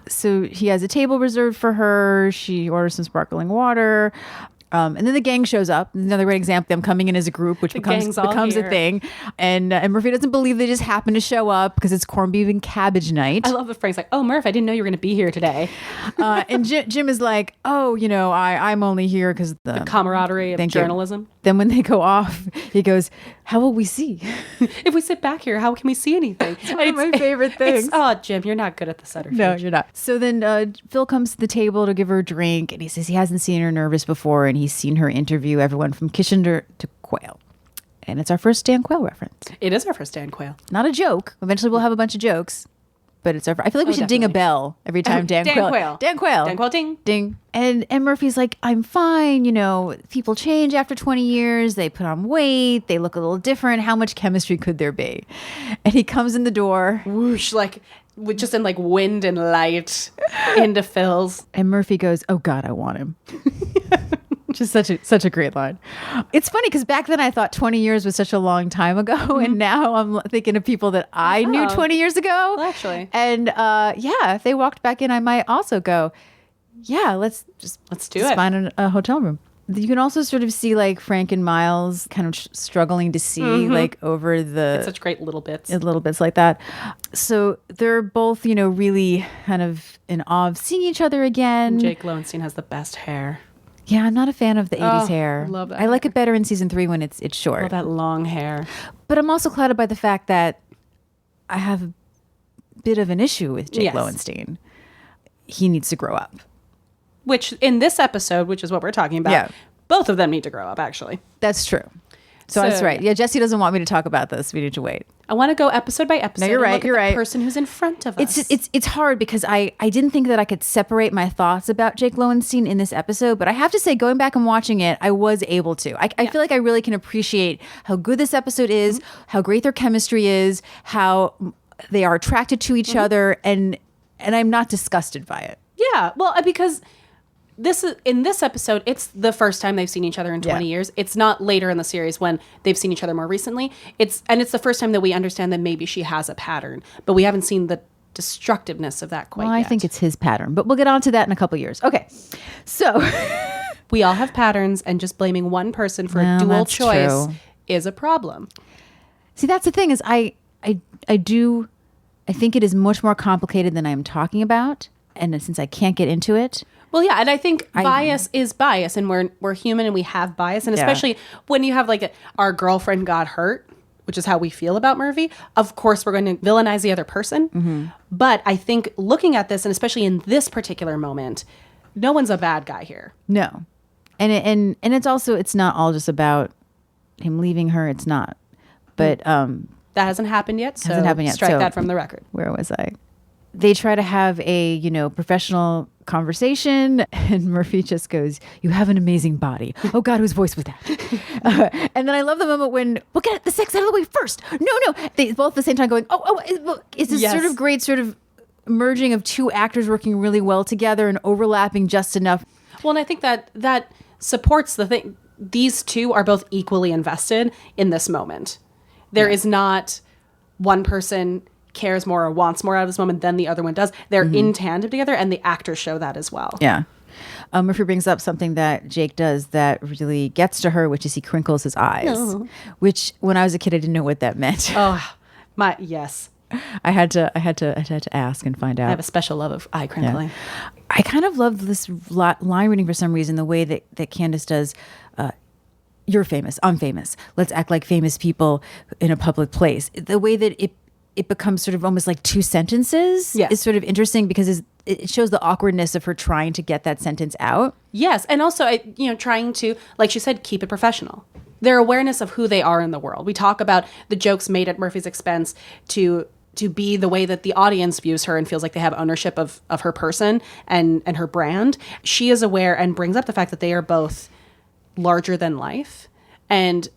So he has a table reserved for her. She orders some sparkling water. And then the gang shows up. Another great example. Them coming in as a group, which becomes a thing. And Murphy doesn't believe they just happen to show up because it's corned beef and cabbage night. I love that Frank's like, "Oh, Murph, I didn't know you were going to be here today." And Jim is like, "Oh, I'm only here because the camaraderie of journalism." Then when they go off, he goes, "How will we see? If we sit back here, how can we see anything?" It's one of my favorite things. Oh, Jim, you're not good at the subterfuge. No, you're not. So then Phil comes to the table to give her a drink, and he says he hasn't seen her nervous before, and he's seen her interview everyone from Kissinger to Quayle. And it's our first Dan Quayle reference. It is our first Dan Quayle. Not a joke. Eventually we'll have a bunch of jokes. But it's our I feel like we should ding a bell every time Dan Quayle. Dan Quayle, ding. Ding. And Murphy's like, I'm fine. People change after 20 years. They put on weight. They look a little different. How much chemistry could there be? And he comes in the door. Whoosh, like just in like wind and light into Phil's. And Murphy goes, oh God, I want him. Just such a great line. It's funny because back then I thought 20 years was such a long time ago, and now I'm thinking of people that I knew 20 years ago. Well, actually, and if they walked back in, I might also go, yeah, let's do it. Find a hotel room. You can also sort of see like Frank and Miles kind of struggling to see like over the it's such great little bits like that. So they're both really kind of in awe of seeing each other again. Jake Lowenstein has the best hair. Yeah, I'm not a fan of the 80s hair. I love that. I like it better in season 3 when it's short. Oh, that long hair. But I'm also clouded by the fact that I have a bit of an issue with Jake Lowenstein. He needs to grow up. Which in this episode, which is what we're talking about, both of them need to grow up, actually. That's true. So that's right. Yeah, Jesse doesn't want me to talk about this. We need to wait. I want to go episode by episode. No, you're right. And look You're at right. the person who's in front of us. It's hard because I didn't think that I could separate my thoughts about Jake Lowenstein in this episode, but I have to say, going back and watching it, I was able to. I feel like I really can appreciate how good this episode is, how great their chemistry is, how they are attracted to each other, and I'm not disgusted by it. Yeah, well, because in this episode, it's the first time they've seen each other in 20 years. It's not later in the series when they've seen each other more recently. It's the first time that we understand that maybe she has a pattern, but we haven't seen the destructiveness of that quite yet. I think it's his pattern, but we'll get on to that in a couple years. Okay, so we all have patterns, and just blaming one person for a dual choice is a problem. See, that's the thing is I think it is much more complicated than I'm talking about, and since I can't get into it. Well, yeah, and I think bias is bias, and we're human and we have bias, and especially when you have like our girlfriend got hurt, which is how we feel about Murphy. Of course, we're going to villainize the other person, but I think looking at this, and especially in this particular moment, no one's a bad guy here. No, and it's also it's not all just about him leaving her. It's not, but that hasn't happened yet. So strike that from the record. Where was I? They try to have a, professional conversation, and Murphy just goes, "You have an amazing body." Oh God, whose voice was that? And then I love the moment when we'll get the sex out of the way first. No, they both at the same time going, it's this sort of great sort of merging of two actors working really well together and overlapping just enough. Well, and I think that supports the thing. These two are both equally invested in this moment. There is not one person cares more or wants more out of this moment than the other one does. They're in tandem together, and the actors show that as well. Yeah. Murphy brings up something that Jake does that really gets to her, which is he crinkles his eyes, which when I was a kid, I didn't know what that meant. Oh, yes. I had to ask and find out. I have a special love of eye crinkling. Yeah. I kind of love this line reading for some reason, the way that Candace does. You're famous. I'm famous. Let's act like famous people in a public place. The way that it becomes sort of almost like two sentences is sort of interesting because it shows the awkwardness of her trying to get that sentence out. Yes. And also, trying to, like she said, keep it professional. Their awareness of who they are in the world. We talk about the jokes made at Murphy's expense to be the way that the audience views her and feels like they have ownership of her person and her brand. She is aware and brings up the fact that they are both larger than life. And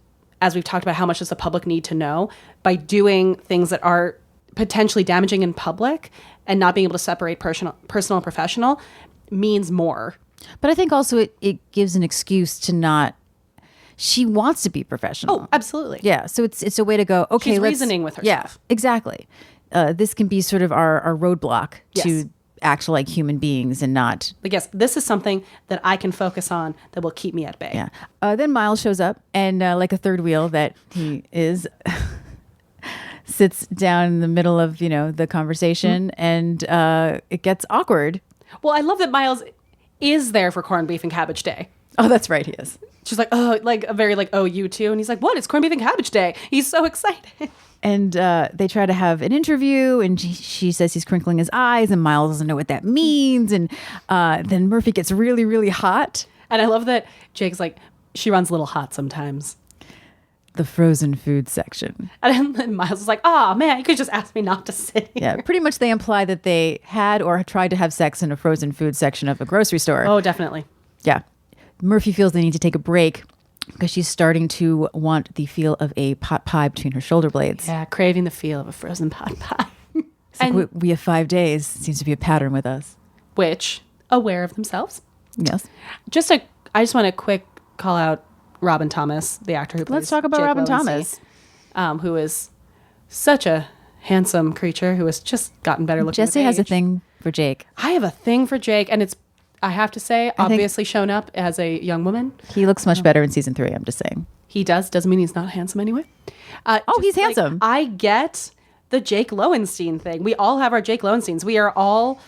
as we've talked about, how much does the public need to know, by doing things that are potentially damaging in public and not being able to separate personal and professional means more. But I think also it gives an excuse to not. She wants to be professional. Oh, absolutely. Yeah. So it's a way to go, okay, she's reasoning with herself. Yeah, exactly. This can be sort of our roadblock to act like human beings and not. Like, yes, this is something that I can focus on that will keep me at bay. Yeah. Then Miles shows up and like a third wheel that he is, sits down in the middle of, the conversation and it gets awkward. Well, I love that Miles is there for corned beef and cabbage day. Oh, that's right. He is. She's like, oh, like a very like, oh, you too. And he's like, what? It's corned beef and cabbage day. He's so excited. And they try to have an interview, and she says he's crinkling his eyes, and Miles doesn't know what that means. And then Murphy gets really, really hot. And I love that Jake's like, she runs a little hot sometimes. The frozen food section. And then Miles is like, oh, man, you could just ask me not to sit here. Yeah, pretty much they imply that they had or tried to have sex in a frozen food section of a grocery store. Oh, definitely. Yeah. Murphy feels they need to take a break because she's starting to want the feel of a pot pie between her shoulder blades. Yeah, craving the feel of a frozen pot pie. And like we have 5 days. Seems to be a pattern with us. Which, aware of themselves. Yes. I just want to quick call out Robin Thomas, the actor who plays Let's talk about Jake Robin Lowenstein, Thomas. who is such a handsome creature who has just gotten better looking. Jesse has a thing for Jake. I have a thing for Jake, and it's, I have to say, obviously shown up as a young woman. He looks much better in season 3, I'm just saying. He does. Doesn't mean he's not handsome anyway. He's handsome. I get the Jake Lowenstein thing. We all have our Jake Lowensteins. We've all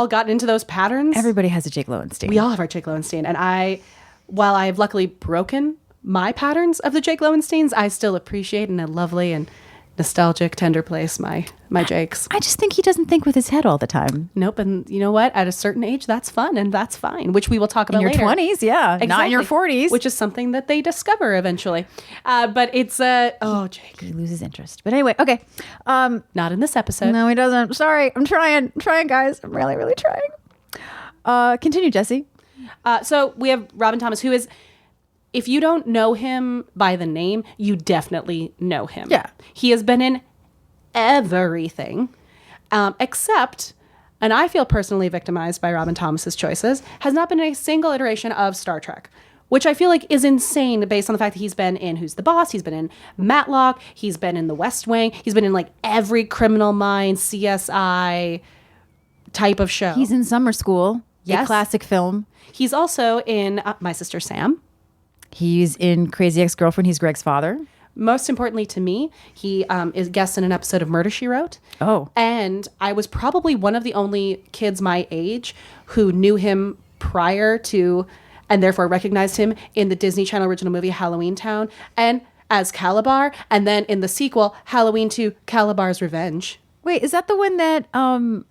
gotten into those patterns. Everybody has a Jake Lowenstein. We all have our Jake Lowenstein. And while I've luckily broken my patterns of the Jake Lowensteins, I still appreciate and are lovely and nostalgic, tender place, my Jakes. I just think he doesn't think with his head all the time. Nope. And you know what? At a certain age, that's fun and that's fine, which we will talk about In your later. 20s, yeah. Not in your 40s. Which is something that they discover eventually. But it's, Jake. He loses interest. But anyway, okay. Not in this episode. No, he doesn't. Sorry. I'm trying, guys. I'm really, really trying. Continue, Jesse. So we have Robin Thomas, who is, if you don't know him by the name, you definitely know him. Yeah. He has been in everything, except, and I feel personally victimized by Robin Thomas's choices, has not been in a single iteration of Star Trek, which I feel like is insane based on the fact that he's been in Who's the Boss, he's been in Matlock, he's been in The West Wing, he's been in like every Criminal Minds, CSI type of show. He's in Summer School, a Yes. classic film. He's also in My Sister Sam. He's in Crazy Ex-Girlfriend. He's Greg's father. Most importantly to me, he is guest in an episode of Murder, She Wrote. Oh. And I was probably one of the only kids my age who knew him prior to, and therefore recognized him in the Disney Channel original movie Halloween Town, and as Calabar, and then in the sequel, Halloween 2, Calabar's Revenge. Wait, is that the one that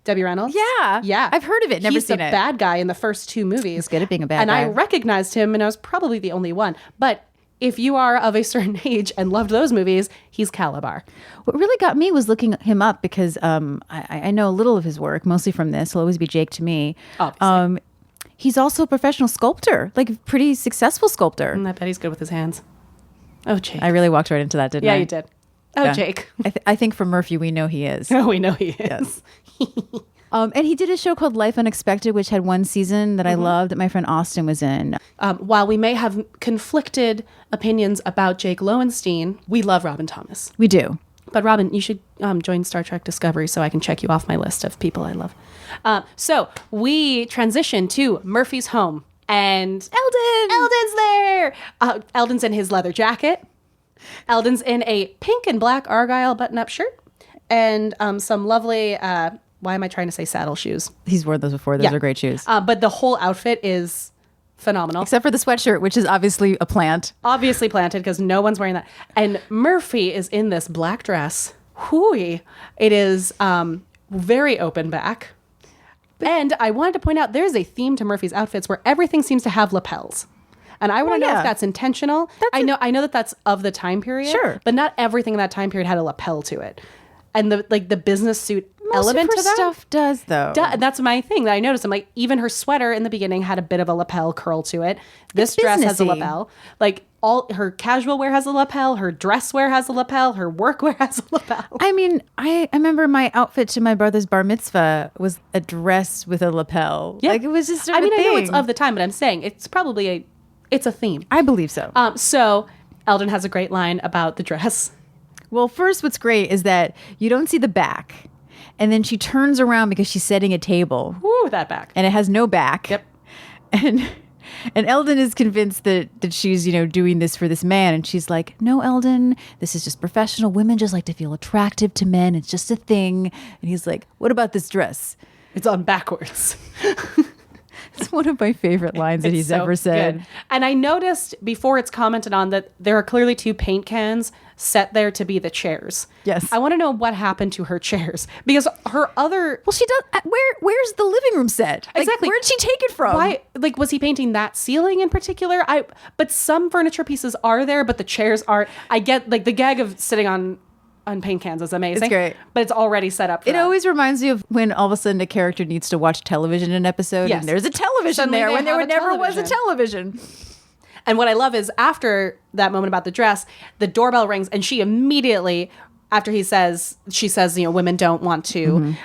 Debbie Reynolds? Yeah. Yeah. I've heard of it, never He's seen the it. bad guy in the first two movies. He's good at being a bad and guy. I recognized him, and I was probably the only one. But if you are of a certain age and loved those movies, he's Calabar. What really got me was looking him up because I know a little of his work, mostly from this. He'll always be Jake to me. Obviously. He's also a professional sculptor, like a pretty successful sculptor. And I bet he's good with his hands. Oh, Jake. I really walked right into that, didn't I? Yeah, you did. Oh, Yeah. Jake. I think for Murphy, we know he is. Oh, we know he is. And he did a show called Life Unexpected, which had one season that I loved that my friend Austin was in. While we may have conflicted opinions about Jake Lowenstein, we love Robin Thomas. We do. But Robin, you should join Star Trek Discovery so I can check you off my list of people I love. So we transition to Murphy's home. And Eldon's there. Eldon's in his leather jacket. Eldon's in a pink and black Argyle button-up shirt. And some lovely, why am I trying to say saddle shoes? He's worn those before. Those are great shoes. But the whole outfit is phenomenal. Except for the sweatshirt, which is obviously a plant. Obviously planted because no one's wearing that. And Murphy is in this black dress. Hooey. It is very open back. And I wanted to point out there's a theme to Murphy's outfits where everything seems to have lapels. And I want to know yeah. if that's intentional. I know that that's of the time period. Sure. But not everything in that time period had a lapel to it. And the business suit Most element of her to that stuff does, though. that's my thing that I noticed. I'm like, even her sweater in the beginning had a bit of a lapel curl to it. This dress has a businessy. lapel. Like all her casual wear has a lapel. Her dress wear has a lapel. Her work wear has a lapel. I mean, I remember my outfit to my brother's bar mitzvah was a dress with a lapel. Yeah. Like it was just I mean, a I know thing. it's of the time, but I'm saying it's probably it's a theme. I believe so. So Eldon has a great line about the dress. Well, first, what's great is that you don't see the back. And then she turns around because she's setting a table. Woo, that back. And it has no back. Yep. And Eldon is convinced that she's, doing this for this man. And she's like, no, Eldon, this is just professional. Women just like to feel attractive to men. It's just a thing. And he's like, what about this dress? It's on backwards. It's one of my favorite lines that he's so ever said. good. And I noticed before it's commented on that there are clearly two paint cans set there to be the chairs. Yes. I want to know what happened to her chairs because her other. Well, she does. Where's the living room set? Like, Exactly. Where'd she take it from? Why? Like, was he painting that ceiling in particular? But some furniture pieces are there, but the chairs aren't. I get like the gag of sitting on paint cans is amazing. It's great. But it's already set up for It that. always reminds me of when all of a sudden a character needs to watch television in an episode, Yes. and there's a television Suddenly there they when there have a never was a television. television. And what I love is after that moment about the dress, the doorbell rings and she immediately, after she says, women don't want to,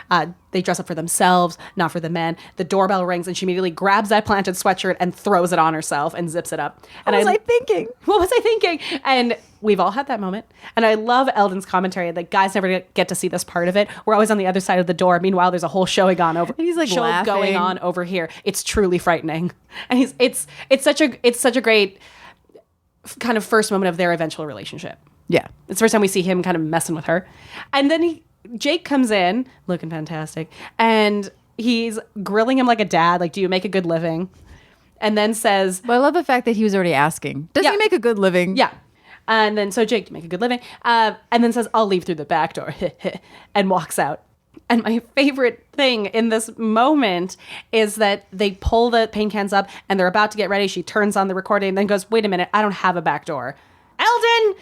they dress up for themselves, not for the men. The doorbell rings and she immediately grabs that planted sweatshirt and throws it on herself and zips it up. And What was I thinking? What was I thinking? And we've all had that moment. And I love Eldon's commentary that guys never get to see this part of it. We're always on the other side of the door. Meanwhile, there's a whole show going on over. And he's, like, show laughing. going on over here. It's truly frightening. And it's such a great kind of first moment of their eventual relationship. Yeah. It's the first time we see him kind of messing with her. And then Jake comes in looking fantastic and he's grilling him like a dad. Like, do you make a good living? And then says, Well, I love the fact that he was already asking. Does Yeah. he make a good living? yeah. And then, so Jake, you make a good living. And then says, I'll leave through the back door and walks out. And my favorite thing in this moment is that they pull the paint cans up and they're about to get ready. She turns on the recording and then goes, wait a minute, I don't have a back door. Eldon!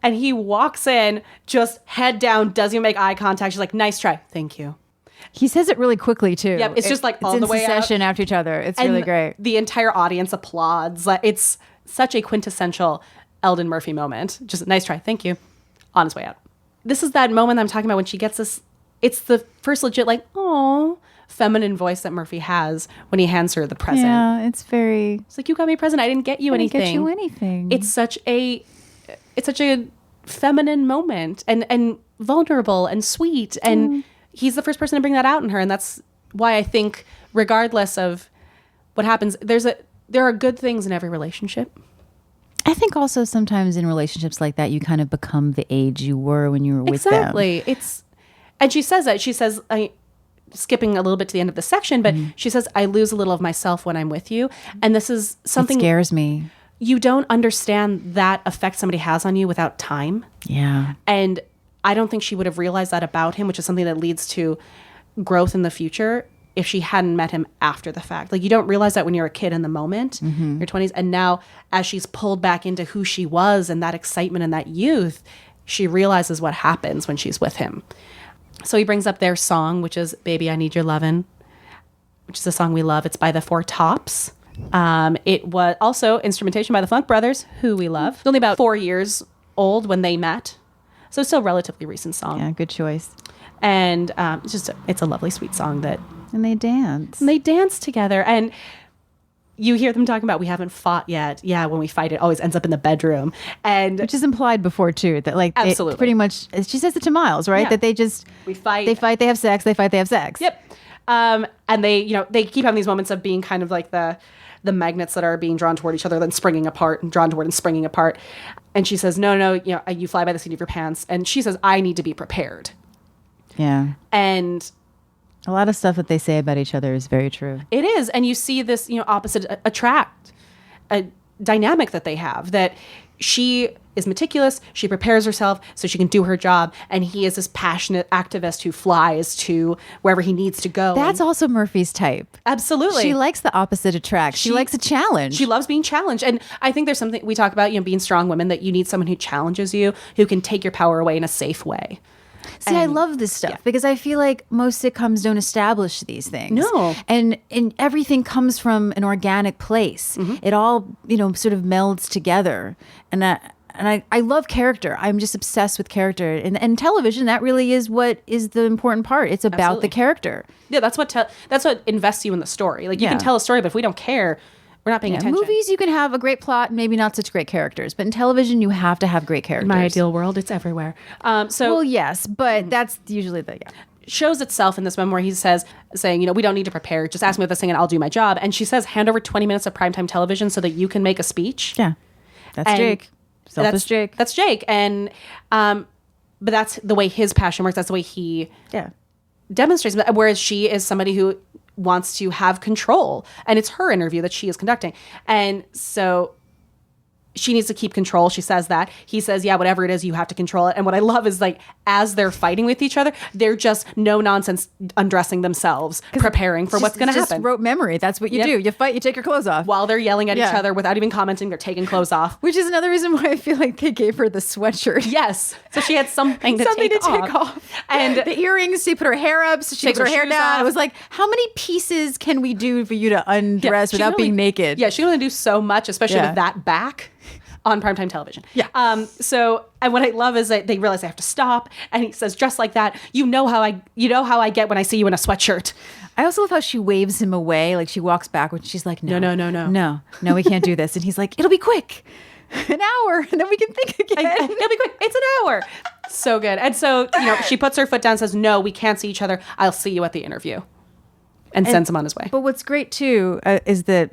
And he walks in, just head down, doesn't even make eye contact. She's like, nice try. Thank you. He says it really quickly too. Yep, it's just like all the way out. It's in succession after each other. It's And really great. The entire audience applauds. Like, it's such a quintessential Eldon Murphy moment. Just nice try. Thank you. On his way out. This is that moment I'm talking about when she gets this. It's the first legit, like, oh, feminine voice that Murphy has when he hands her the present. Yeah, it's very. It's like, you got me a present. I didn't get you anything. Get you anything. It's such a feminine moment and vulnerable and sweet. And he's the first person to bring that out in her. And that's why I think, regardless of what happens, there are good things in every relationship. I think also sometimes in relationships like that, you kind of become the age you were when you were with them. Exactly. And she says that. She says, skipping a little bit to the end of the section, but she says, I lose a little of myself when I'm with you. And this is something. It scares me. You don't understand that effect somebody has on you without time. Yeah. And I don't think she would have realized that about him, which is something that leads to growth in the future if she hadn't met him after the fact. Like, you don't realize that when you're a kid in the moment, your 20s. And now as she's pulled back into who she was and that excitement and that youth, she realizes what happens when she's with him. So he brings up their song, which is Baby, I Need Your Lovin', which is a song we love. It's by the Four Tops. It was also instrumentation by the Funk Brothers, who we love. It's only about 4 years old when they met. So still a relatively recent song. Yeah, good choice. And it's a lovely, sweet song And they dance. they dance together. And you hear them talking about, we haven't fought yet. Yeah, when we fight, it always ends up in the bedroom. And Which is implied before too, that like Absolutely. pretty much, she says it to Miles, right? Yeah. That they just We fight. they fight, they have sex, they fight, they have sex. Yep. And they keep having these moments of being kind of like the magnets that are being drawn toward each other, then springing apart and drawn toward and springing apart. And she says, no, you fly by the seat of your pants. And she says, I need to be prepared. Yeah. And A lot of stuff that they say about each other is very true. it is. And you see this, opposite attract, a dynamic that they have, that she is meticulous. She prepares herself so she can do her job. And he is this passionate activist who flies to wherever he needs to go. That's also Murphy's type. Absolutely. She likes the opposite attract. She likes a challenge. She loves being challenged. And I think there's something we talk about, being strong women, that you need someone who challenges you, who can take your power away in a safe way. See, I love this stuff because I feel like most sitcoms don't establish these things. No. And everything comes from an organic place. It all, sort of melds together. And I love character. I'm just obsessed with character. And television, that really is what is the important part. It's about Absolutely. the character. Yeah, that's what invests you in the story. Like, you can Yeah. tell a story, but if we don't care, we're not paying attention. Movies, you can have a great plot, maybe not such great characters. But in television, you have to have great characters. In my ideal world, it's everywhere. Well, yes, but that's usually the... Yeah. Shows itself in this one where he saying, we don't need to prepare. Just ask me this thing and I'll do my job. And she says, hand over 20 minutes of primetime television so that you can make a speech. Yeah. That's And Jake. Selfish Jake. That's Jake. And, but that's the way his passion works. That's the way he Yeah. demonstrates. Whereas she is somebody who wants to have control. And it's her interview that she is conducting. And so she needs to keep control. She says that. He says, yeah, whatever it is, you have to control it. And what I love is, like, as they're fighting with each other, they're just no nonsense undressing themselves, preparing for what's going to It's happen. just rote memory. That's what you Yep. do. You fight, you take your clothes off. While they're yelling at each Yeah. other without even commenting, they're taking clothes off. Which is another reason why I feel like they gave her the sweatshirt. Yes. So she had something to take off. And the earrings, she put her hair up, so she Takes put her her hair shoes down. off. It was like, how many pieces can we do for you to undress she without can being only- naked? Yeah, she can only do so much, especially Yeah. with that back on primetime television. Yeah. And what I love is that they realize they have to stop, and he says, "Dress like that. You know how I get when I see you in a sweatshirt." I also love how she waves him away. Like she walks backwards. She's like, no, No, we can't do this. And he's like, it'll be quick. An hour. And then we can think again. It'll be quick. It's an hour. So good. And so, she puts her foot down and says, "No, we can't see each other. I'll see you at the interview." And sends him on his way. But what's great too is that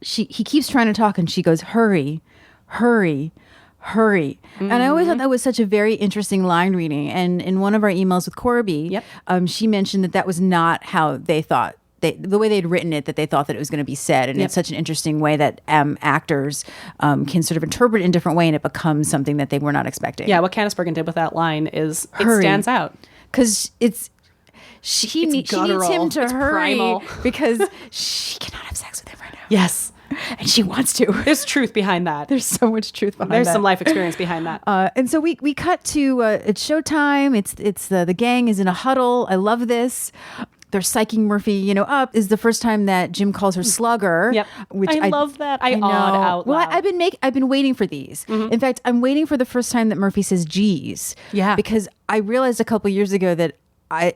he keeps trying to talk and she goes, hurry, hurry, hurry. And I always thought that was such a very interesting line reading. And in one of our emails with Corby, Yep. she mentioned that was not how they thought the way they'd written it, that they thought that it was going to be said. And it's such an interesting way that actors can sort of interpret it in a different way, and it becomes something that they were not expecting. Yeah, what Candice Bergen did with that line is Hurry. it stands out. Because she needs him to It's hurry primal. because she cannot have sex with him right now. Yes. And she wants to. There's truth behind that. There's so much truth behind There's that. some life experience behind that. And so we cut to it's showtime. It's the gang is in a huddle. I love this. They're psyching Murphy, up. Is the first time that Jim calls her slugger. Yep. Which I love that. I know. awed out Well, loud. I've been waiting for these. In fact, I'm waiting for the first time that Murphy says "geez." Yeah. Because I realized a couple years ago that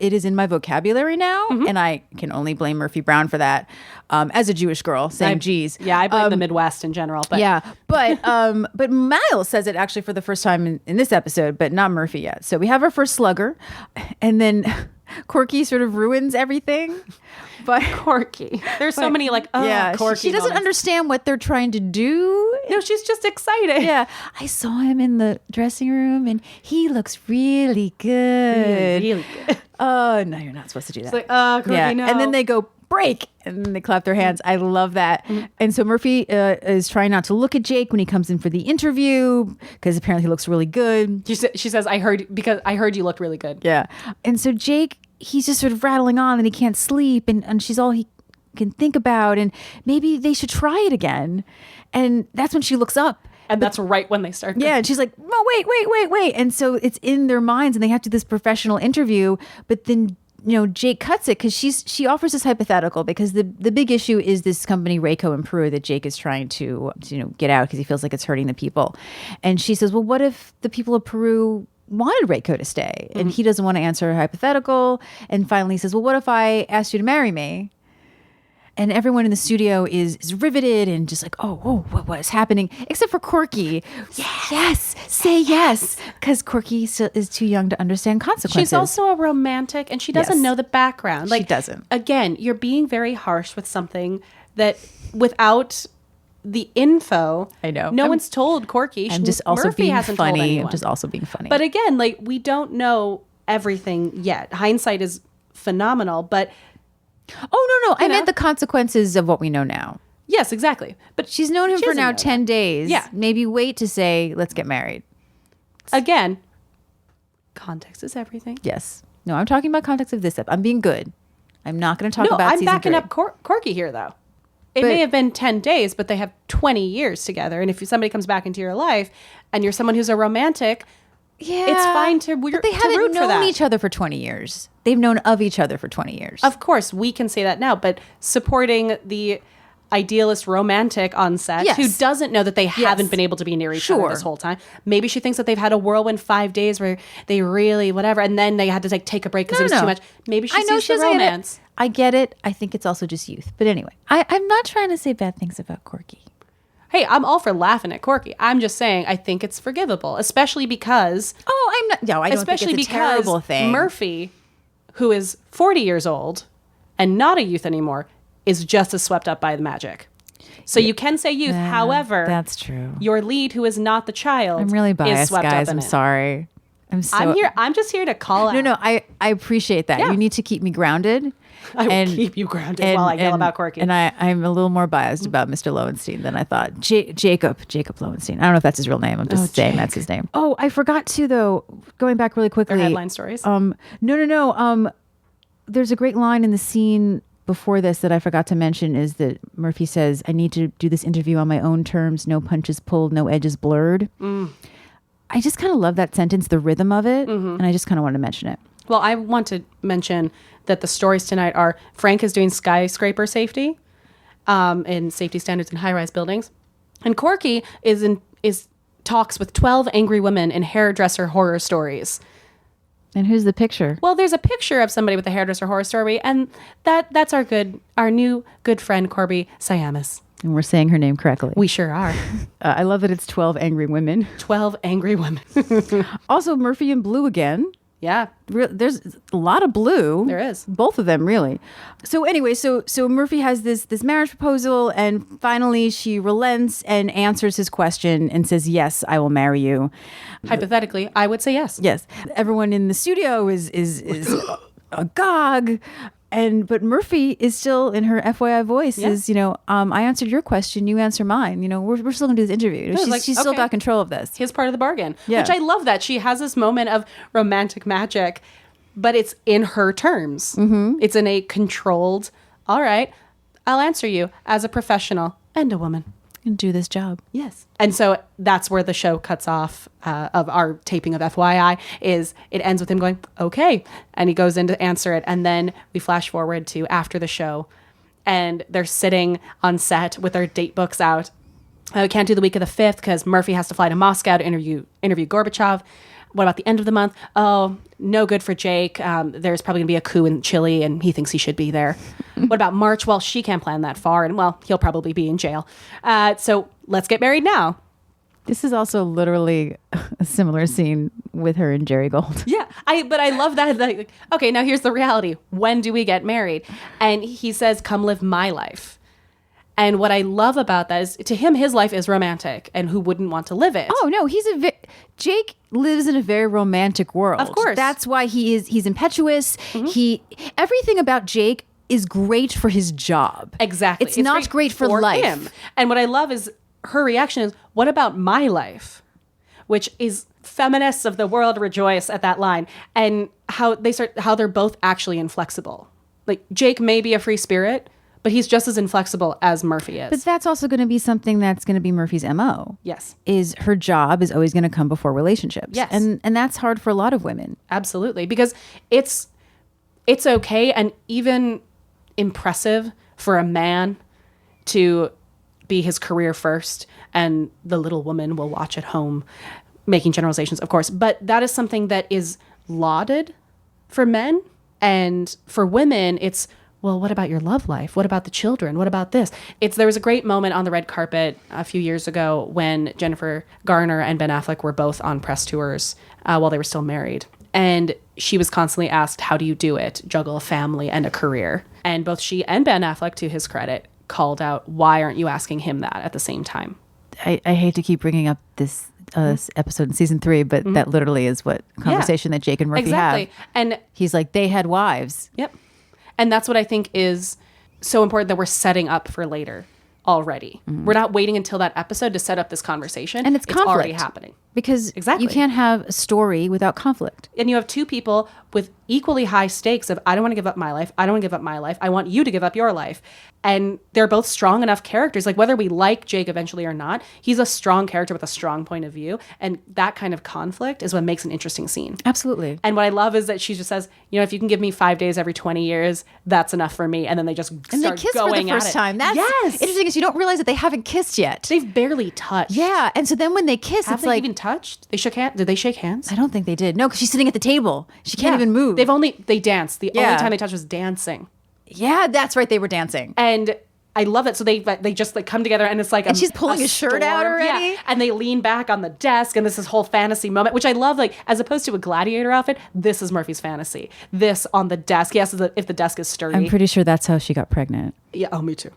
it is in my vocabulary now, and I can only blame Murphy Brown for that. As a Jewish girl, saying "geez." Yeah, I blame the Midwest in general. But Yeah, but Miles says it actually for the first time in this episode, but not Murphy yet. So we have our first slugger, and then Corky sort of ruins everything. But Corky. There's so many Corky she doesn't moments. understand what they're trying to do. No, she's just excited. Yeah, I saw him in the dressing room, and he looks really good. Really good. Oh no, you're not supposed to do that. It's like, oh, Corky, no. And then they go break, and then they clap their hands. I love that. And so Murphy is trying not to look at Jake when he comes in for the interview because apparently he looks really good. She says, I heard you looked really good. Yeah. And so Jake, he's just sort of rattling on and he can't sleep, and she's all he can think about, and maybe they should try it again. And that's when she looks up. And that's right when they start. Yeah, and she's like, "Oh, wait!" And so it's in their minds, and they have to do this professional interview. But then, Jake cuts it because she offers this hypothetical because the big issue is this company Rayco in Peru that Jake is trying to get out because he feels like it's hurting the people. And she says, "Well, what if the people of Peru wanted Rayco to stay?" And he doesn't want to answer her hypothetical. And finally, he says, "Well, what if I asked you to marry me?" And everyone in the studio is riveted and just like, oh, what is happening? Except for Corky. Yes, say yes. Because Corky is too young to understand consequences. She's also a romantic, and she doesn't Yes. know the background. She doesn't. Again, you're being very harsh with something that without the info, I know. no one's told Corky. I'm just also Murphy being hasn't told funny. anyone. I'm just also being funny. But again, we don't know everything yet. Hindsight is phenomenal, but no. I know. meant the consequences of what we know now. yes, exactly. But She's known him She for doesn't now know 10 days. Yeah. Maybe wait to say, let's get married. again, context is everything. Yes. No, I'm talking about context of this. I'm being good. I'm not going to talk No, about I'm season backing 3. up Corky here, though. It But- may have been 10 days, but they have 20 years together. And if somebody comes back into your life and you're someone who's a romantic, Yeah. it's fine to But they to haven't root for known that. each other for 20 years. They've known of each other for 20 years. Of course, we can say that now, but supporting the idealist romantic on set Yes. who doesn't know that they haven't been able to be near each other Sure. this whole time. Maybe she thinks that they've had a whirlwind 5 days where they really whatever, and then they had to take a break because it was too much. Maybe she sees the doesn't get it. romance. I get it. I think it's also just youth. But anyway, I'm not trying to say bad things about Corky. Hey, I'm all for laughing at Corky. I'm just saying I think it's forgivable, especially because Oh, I'm not. No, I don't especially think it's a because terrible thing. Murphy, who is 40 years old and not a youth anymore, is just as swept up by the magic. So you can say youth. Yeah, However, that's true. Your lead, who is not the child, I'm really is biased, swept guys. up in I'm it. sorry. I'm just here to call out. No, I appreciate that. Yeah. You need to keep me grounded. I will keep you grounded while I yell about Corky. And I'm a little more biased about Mr. Lowenstein than I thought. Jacob Lowenstein. I don't know if that's his real name. I'm just saying that's his name. Oh, I forgot to though. Going back really quickly. Or headline stories. No. There's a great line in the scene before this that I forgot to mention is that Murphy says, "I need to do this interview on my own terms. No punches pulled, no edges blurred." I just kind of love that sentence, the rhythm of it, and I just kind of wanted to mention it. Well, I want to mention that the stories tonight are Frank is doing skyscraper safety and safety standards in high-rise buildings. And Corky is talks with 12 angry women in hairdresser horror stories. And who's the picture? Well, there's a picture of somebody with a hairdresser horror story, and that's our new good friend Corby Siamis. And we're saying her name correctly. We sure are. I love that it's 12 angry women. 12 angry women. Also, Murphy and Blue again. Yeah. There's a lot of blue. There is. Both of them, really. So anyway, so Murphy has this marriage proposal, and finally she relents and answers his question and says, "Yes, I will marry you." Hypothetically, I would say yes. Yes. Everyone in the studio is agog. But Murphy is still in her FYI voice Yeah. is, I answered your question, you answer mine. We're still gonna do this interview. She's still okay. got control of this. His part of the bargain. Yeah. Which I love that. She has this moment of romantic magic, but it's in her terms. Mm-hmm. It's in a controlled, all right, I'll answer you as a professional and a woman. And do this job. Yes. And so that's where the show cuts off of our taping of FYI is it ends with him going, okay. And he goes in to answer it. And then we flash forward to after the show and they're sitting on set with their date books out. Can't do the week of the 5th because Murphy has to fly to Moscow to interview Gorbachev. What about the end of the month? Oh, no good for Jake. There's probably going to be a coup in Chile, and he thinks he should be there. What about March? Well, she can't plan that far, and, well, he'll probably be in jail. So let's get married now. This is also literally a similar scene with her and Jerry Gold. Yeah, but I love that. Like, okay, now here's the reality. When do we get married? And he says, come live my life. And what I love about that is, to him, his life is romantic, and who wouldn't want to live it? Oh no, Jake lives in a very romantic world. Of course. That's why he's impetuous. Everything about Jake is great for his job. Exactly. It's not great for life. him. And what I love is her reaction is, what about my life? Which is feminists of the world rejoice at that line. And how they're both actually inflexible. Like Jake may be a free spirit, but he's just as inflexible as Murphy is. But that's also going to be something that's going to be Murphy's MO. Yes. Is her job is always going to come before relationships. Yes. And that's hard for a lot of women. Absolutely. Because it's okay and even impressive for a man to be his career first, and the little woman will watch at home, making generalizations, of course. But that is something that is lauded for men. And for women, it's, well, what about your love life? What about the children? What about this? There was a great moment on the red carpet a few years ago when Jennifer Garner and Ben Affleck were both on press tours while they were still married. And she was constantly asked, how do you do it? Juggle a family and a career. And both she and Ben Affleck, to his credit, called out, why aren't you asking him that at the same time? I hate to keep bringing up this episode in season 3, but that literally is what conversation that Jake and Murphy have. And he's like, they had wives. Yep. And that's what I think is so important, that we're setting up for later already. We're not waiting until that episode to set up this conversation. And it's conflict. already happening. Because Exactly. you can't have a story without conflict. And you have two people with equally high stakes of, I don't want to give up my life. I don't want to give up my life. I want you to give up your life. And they're both strong enough characters. Like, whether we like Jake eventually or not, he's a strong character with a strong point of view. And that kind of conflict is what makes an interesting scene. Absolutely. And what I love is that she just says, if you can give me 5 days every 20 years, that's enough for me. And then they just And start they kiss going for the first at it. time. That's yes. interesting, is you don't realize that they haven't kissed yet. They've barely touched. Yeah. And so then when they kiss, Have it's they like, even touched? They shook hands? Did they shake hands? I don't think they did. No, because she's sitting at the table. She can't even move. They danced. The Yeah. only time they touched was dancing. Yeah, that's right. They were dancing. And I love it. So they just like come together, and it's like, And she's pulling his shirt out storm. already? Yeah. And they lean back on the desk, and this whole fantasy moment, which I love. Like, as opposed to a gladiator outfit, this is Murphy's fantasy. This on the desk. Yes, if the desk is sturdy. I'm pretty sure that's how she got pregnant. Yeah. Oh, me too.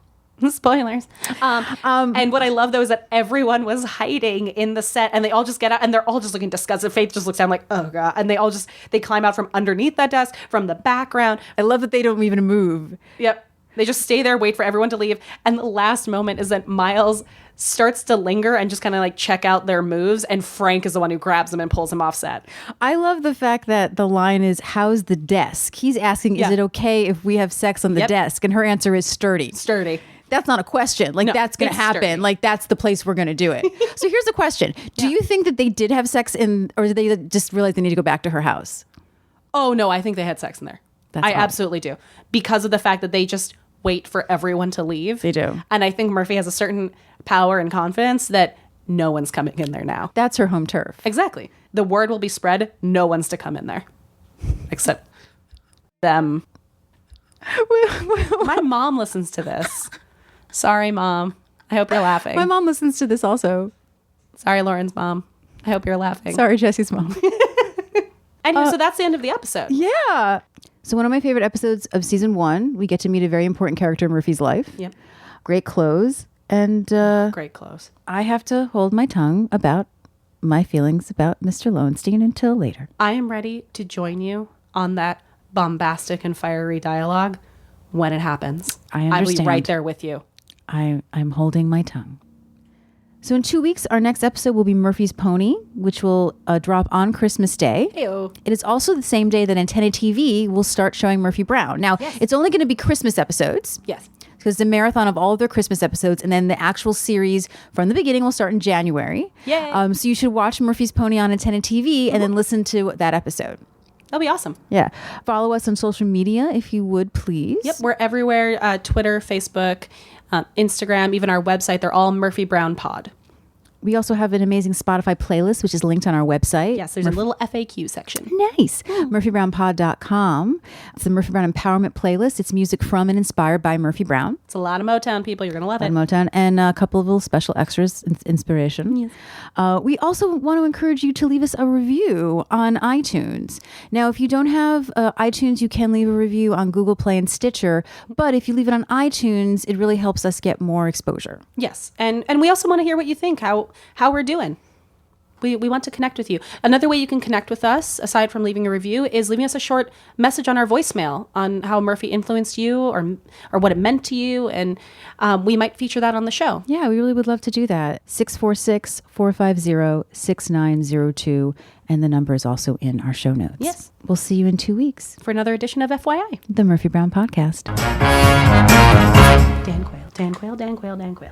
Spoilers. And what I love, though, is that everyone was hiding in the set, and they all just get out, and they're all just looking disgusted. Faith just looks down like, oh god, and they climb out from underneath that desk, from the background. I love that they don't even move. Yep. They just stay there, wait for everyone to leave. And the last moment is that Miles starts to linger and just kind of like check out their moves. And Frank is the one who grabs him and pulls him off set. I love the fact that the line is, how's the desk? He's asking, is Yeah. it okay if we have sex on the Yep. desk? And her answer is sturdy. Sturdy. That's not a question. Like, No, that's going to it's happen. sturdy. Like, that's the place we're going to do it. So here's the question. Do you think that they did have sex or did they just realize they need to go back to her house? Oh, no, I think they had sex in there. That's I odd. absolutely do. Because of the fact that they just wait for everyone to leave. They do. And I think Murphy has a certain power and confidence that no one's coming in there now. That's her home turf. Exactly. The word will be spread. No one's to come in there. Except them. My mom listens to this. Sorry, Mom. I hope you're laughing. My mom listens to this also. Sorry, Lauren's mom. I hope you're laughing. Sorry, Jesse's mom. And so that's the end of the episode. Yeah. So one of my favorite episodes of season 1, we get to meet a very important character in Murphy's life. Yep. Great clothes. And Great clothes. I have to hold my tongue about my feelings about Mr. Lowenstein until later. I am ready to join you on that bombastic and fiery dialogue when it happens. I I'll be understand. right there with you. I'm holding my tongue. So in 2 weeks, our next episode will be Murphy's Pony, which will drop on Christmas Day. Ew. It is also the same day that Antenna TV will start showing Murphy Brown. Now, it's only going to be Christmas episodes. Yes. Because the marathon of all of their Christmas episodes, and then the actual series from the beginning will start in January. Yay. So you should watch Murphy's Pony on Antenna TV and then listen to that episode. That'll be awesome. Yeah. Follow us on social media if you would, please. Yep, we're everywhere. Twitter, Facebook, Instagram, even our website. They're all Murphy Brown Pod. We also have an amazing Spotify playlist, which is linked on our website. Yes, there's a little FAQ section. Nice. MurphyBrownPod.com. It's the Murphy Brown Empowerment Playlist. It's music from and inspired by Murphy Brown. It's a lot of Motown people. You're going to love it. Motown, and a couple of little special extras, inspiration. Yes. We also want to encourage you to leave us a review on iTunes. Now, if you don't have iTunes, you can leave a review on Google Play and Stitcher. But if you leave it on iTunes, it really helps us get more exposure. Yes. And we also want to hear what you think, how we're doing. We want to connect with you. Another way you can connect with us, aside from leaving a review, is leaving us a short message on our voicemail on how Murphy influenced you or what it meant to you. And we might feature that on the show. Yeah, we really would love to do that. 646-450-6902. And the number is also in our show notes. Yes. We'll see you in 2 weeks. For another edition of FYI. The Murphy Brown Podcast. Dan Quayle, Dan Quayle, Dan Quayle, Dan Quayle.